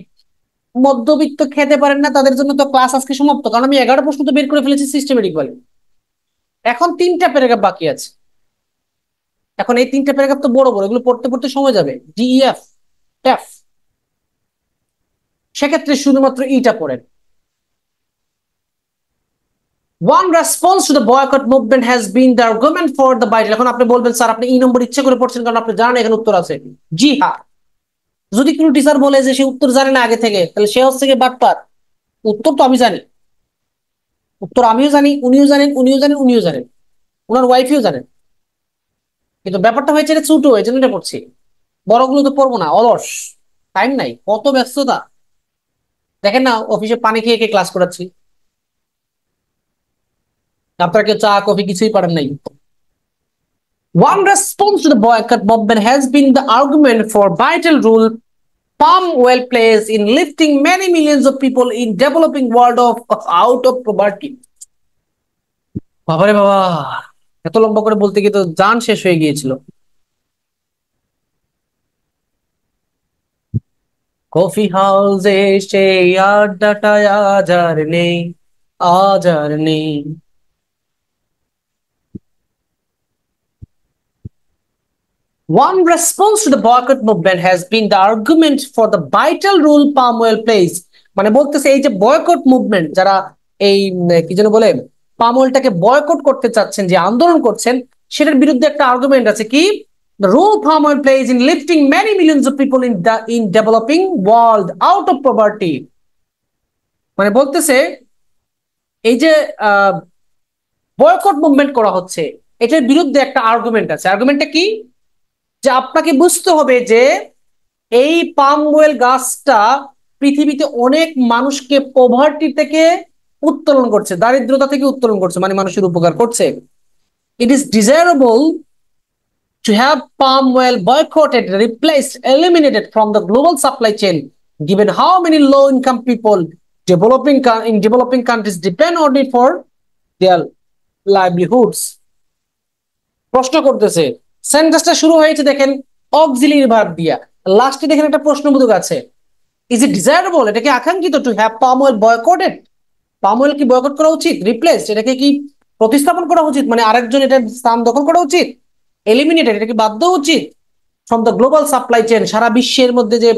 মধ্যবিত্ত, খেতে পারেন না, তাদের জন্য তো ক্লাস আজকে সমাপ্ত, কারণ আমি 11টা প্রশ্ন তো বের করে ফেলেছি সিস্টেমেটিক ভাবে। এখন 3টা প্যারাগ্রাফ বাকি আছে। এখন এই 3টা প্যারাগ্রাফ তো বড় বড়, এগুলো পড়তে পড়তে সময় যাবে। ডি ই এফ এফ, সেক্ষেত্রে শুধুমাত্র ইটা পড়েন। One response to the boycott movement has been the argument for the Bible. এখন আপনি বলবেন স্যার আপনি ই নম্বর ইচ্ছে করে পড়ছেন কারণ আপনি জানেন এখানে উত্তর আছে। জি হ্যাঁ। যদি কোনো টিচার বলে যে সে উত্তর জানে না আগে থেকে, তাহলে সে হচ্ছে গিয়ে বাটপার। উত্তর তো আমি জানি, উত্তর আমিও জানি, উনিও জানেন, উনিও জানেন, উনিও জানেন, ওনার ওয়াইফিও জানেন। কিন্তু ব্যাপারটা হয়েছে এটা ছোট, এই জন্য এটা পড়ছি। বড়গুলো তো পড়বো না, অলস, টাইম নাই, কত ব্যস্ততা। দেখেন না, অফিসে পানি খেয়ে খেয়ে ক্লাস করাচ্ছি, আপনারা কেউ চা কফি কিছুই পারেন নাই। One response to the boycott movement has been the argument for vital role palm oil plays in lifting many millions of people in developing world of out of poverty. বাবারে বাবা, এত লম্বা করে বলতে গিয়ে তো জান শেষ হয়ে গিয়েছিল। কফি হাউসে সেই আড্ডাটা আজ আর নেই, আজ আর নেই। One response to the boycott movement has been the argument for the vital role palm oil plays. মানে বলতেছে এই যে বয়কট মুভমেন্ট, যারা এই কি যেন বলে পাম অয়েলটাকে বয়কট করতে চাচ্ছেন, যে আন্দোলন করছেন, সেটার বিরুদ্ধে একটা আর্গুমেন্ট আছে কি, the role palm oil plays in lifting many millions of people in developing world out of poverty. মানে বলতেছে এই যে বয়কট মুভমেন্ট করা হচ্ছে, এটার বিরুদ্ধে একটা আর্গুমেন্ট আছে। আর্গুমেন্টটা কি? যে আপনাকে বুঝতে হবে যে এই পাম অয়েল গাছটা পৃথিবীতে অনেক মানুষকে পভার্টি থেকে উত্তোলন করছে, দারিদ্রতা থেকে উত্তোলন করছে, মানে মানুষের উপকার করছে। It is desirable to have palm oil boycotted, replaced, eliminated from the global supply chain, given how many low-income people in developing countries depend on it for their livelihoods. প্রশ্ন করতেছে, সেন্টেন্সটা শুরু হয়েছে দেখেন অক্সিলিয়ারি ভার্ব দিয়া, লাস্টে দেখেন একটা প্রশ্নবোধক আছে। ইজ ইট ডিজায়ারেবল, এটা কি আকাঙ্ক্ষিত, to have palm oil boycotted, palm oil কি বয়কট করা উচিত, রিপ্লেস এটাকে কি প্রতিস্থাপন করা উচিত, মানে আরেকজন এটার স্থান দখল করা উচিত, এলিমিনেটেড এটা কি বাদ দেওয়া উচিত, from the global supply chain, সারা বিশ্বের মধ্যে যে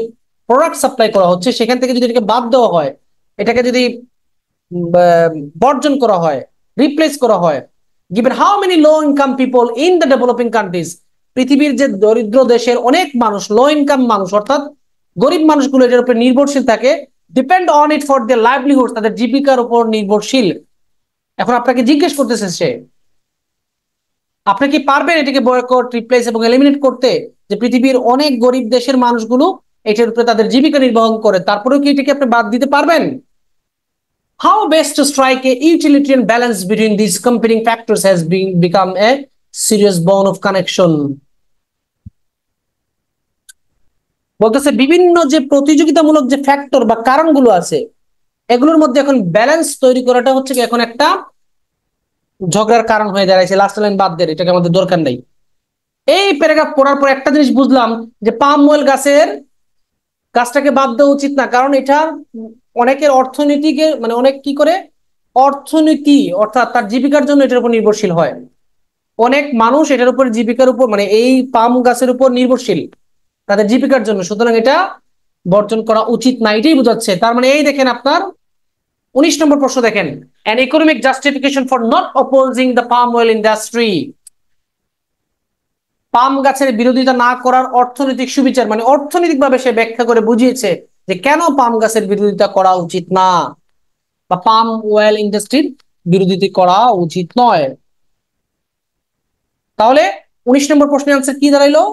প্রোডাক্ট সাপ্লাই করা হচ্ছে সেখান থেকে যদি এটাকে বাদ দেওয়া হয়, এটাকে যদি বর্জন করা হয়, রিপ্লেস করা হয়, given how many low income people in the developing countries, পৃথিবীর যে দরিদ্র দেশের অনেক মানুষ, লো ইনকাম মানুষ অর্থাৎ গরিব মানুষগুলো এটার উপর নির্ভরশীল থাকে, depend on it for their livelihood, তাদের জীবিকার উপর নির্ভরশীল। এখন আপনাকে জিজ্ঞেস করতেছে সে, আপনি কি পারবেন এটাকে বয়কট, রিপ্লেস এবং এলিমিনেট করতে, যে পৃথিবীর অনেক গরিব দেশের মানুষগুলো এটার উপরে তাদের জীবিকা নির্বাহ করে, তারপরেও কি এটাকে আপনি বাদ দিতে পারবেন? How best to strike a utilitarian balance between these competing factors has become a serious bone of connection. বলতেছে বিভিন্ন যে প্রতিযোগিতামূলক যে ফ্যাক্টর বা কারণগুলো আছে এগুলোর মধ্যে এখন ব্যালেন্স তৈরি করাটা হচ্ছে এখন একটা ঝগড়ার কারণ হয়ে দাঁড়াইছে। লাস্ট লাইন বাদ দেন, এটাকে আমাদের দরকার নাই। এই প্যারাগ্রাফ পড়ার পর একটা জিনিস বুঝলাম যে পাম অয়েল গাছটাকে বাদ দেওয়া উচিত না, কারণ এটা অনেকের অর্থনীতিকে মানে অনেক কি করে অর্থনীতি অর্থাৎ তার জীবিকার জন্য এটার উপর নির্ভরশীল হয়, অনেক মানুষ এটার উপর জীবিকার উপর মানে এই পাম গাছের উপর নির্ভরশীল তাদের জীবিকার জন্য, সুতরাং এটা বর্জন করা উচিত না, এটাই বোঝাচ্ছে। তার মানে এই দেখেন আপনার 19 নম্বর প্রশ্ন দেখেন, an economic justification for not opposing the palm oil industry, পাম গাছের বিরোধিতা না করার অর্থনৈতিক সুবিচার, মানে অর্থনৈতিকভাবে সে ব্যাখ্যা করে বুঝিয়েছে যে কেন পাম গাছের বিরোধিতা করা উচিত না বা পাম অয়েল ইন্ডাস্ট্রির বিরোধিতা করা উচিত নয়। তাহলে 19 নম্বর প্রশ্নের আনসার কি দাঁড়াইলো?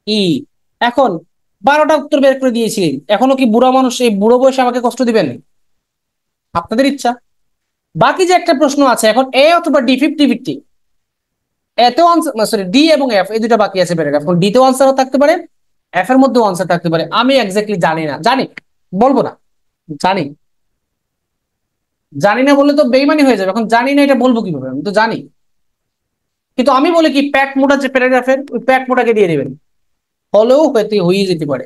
ই। এখন 12টা উত্তর বের করে দিয়েছি, এখনো কি বুড়া মানুষ এই বুড়ো বয়সে আমাকে কষ্ট দিবেন? আপনাদের ইচ্ছা। বাকি যে একটা প্রশ্ন আছে এখন, এ অথবা ডি, 50-50, এতেও আনসার সরি ডি এবং এফ এই দুটো বাকি আছে প্যারাগ্রাফ, এখন ডিতেও আনসারও থাকতে পারে, এফ এর মধ্যেও আনসার থাকতে পারে। আমি এক্স্যাক্টলি জানি না, জানি বলবো না, জানি, জানি না বললে তো বেইমানি হয়ে যাবে, এখন জানি না এটা বলবো কিভাবে, আমি তো জানি। কিন্তু আমি বলি কি প্যাক মোটা যে প্যারাগ্রাফের ওই প্যাক মোটাকে দিয়ে দিবেন, হলেও হয়তো হয়ে যেতে পারে।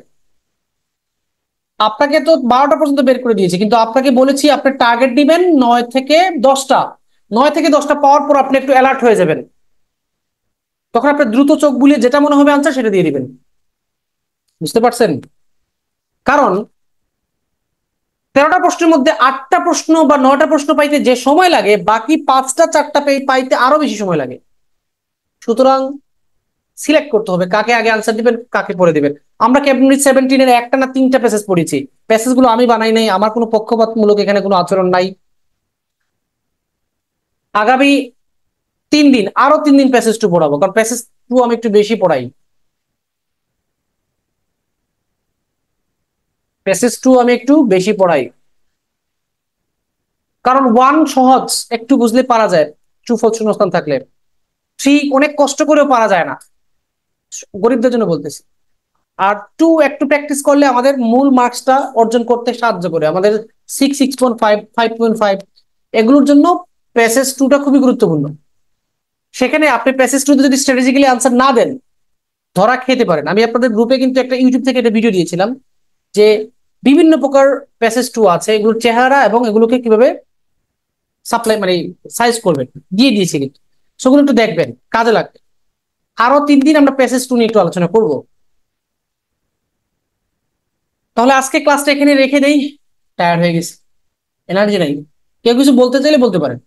আপনাকে তো 12টা পর্যন্ত বের করে দিয়েছি, কিন্তু আপনাকে বলেছি আপনি টার্গেট দিবেন 9 থেকে 10টা, 9 থেকে 10টা পাওয়ার পর আপনি একটু অ্যালার্ট হয়ে যাবেন, তখন আপনি দ্রুত চোখ বুলিয়ে যেটা মনে হবে আনসার সেটা দিয়ে দিবেন। বুঝতে পারছেন? কারণ 13টা প্রশ্নের মধ্যে 8টা প্রশ্ন বা 9টা প্রশ্ন পাইতে যে সময় লাগে, বাকি 5টা 4টা পাইতে আরো বেশি সময় লাগে। সুতরাং সিলেক্ট করতে হবে কাকে আগে আনসার দিবেন, কাকে পরে দিবেন। আমরা ক্যাবিনেট 17-এর একটা না 3টা প্যাসেজ পড়েছি, প্যাসেজগুলো আমি বানাই নাই, আমার কোনো পক্ষপাতমূলক এখানে কোনো আচরণ নাই। আগামী 3 দিন আরো 3 দিন প্যাসেজ 2 পড়াবো, কারণ প্যাসেজ 2 আমি একটু বেশি পড়াই, প্যাসেজ 2 আমি একটু বেশি পড়াই, কারণ 1 সহজ একটু বুঝলে পারা যায়, ট্রু ফলস শূন্যস্থান থাকলে। 3 অনেক কষ্ট করেও পারা যায় না, গরিবদের জন্য বলতেছি। আর 2 একটু প্র্যাকটিস করলে আমাদের মূল মার্কসটা অর্জন করতে সাহায্য করে, আমাদের 6, 6.5, 5.5 এগুলোর জন্য প্যাসেজ 2টা খুবই গুরুত্বপূর্ণ। সেখানে আপনি প্যাসেজ 2তে যদি স্ট্র্যাটেজিক্যালি আনসার না দেন ধরা খেতে পারেন। আমি আপনাদের গ্রুপে কিন্তু একটা ইউটিউব থেকে একটা ভিডিও দিয়েছিলাম যে বিভিন্ন প্রকার প্যাসেজ 2 আছে, এগুলোর চেহারা এবং এগুলোকে কিভাবে সাপ্লাই মানে সাইজ করবেন দিয়ে দিয়েছি, কিন্তু সেগুলো একটু দেখবেন, কাজে লাগবে। আরো 3 দিন আমরা প্যাসেজ 2 নিয়ে একটু আলোচনা করব। তাহলে আজকে ক্লাসটা এখানে রেখে দেই, টায়ার্ড হয়ে গেছি, এনার্জি নাই। কেউ কিছু বলতে চাইলে বলতে পারেন।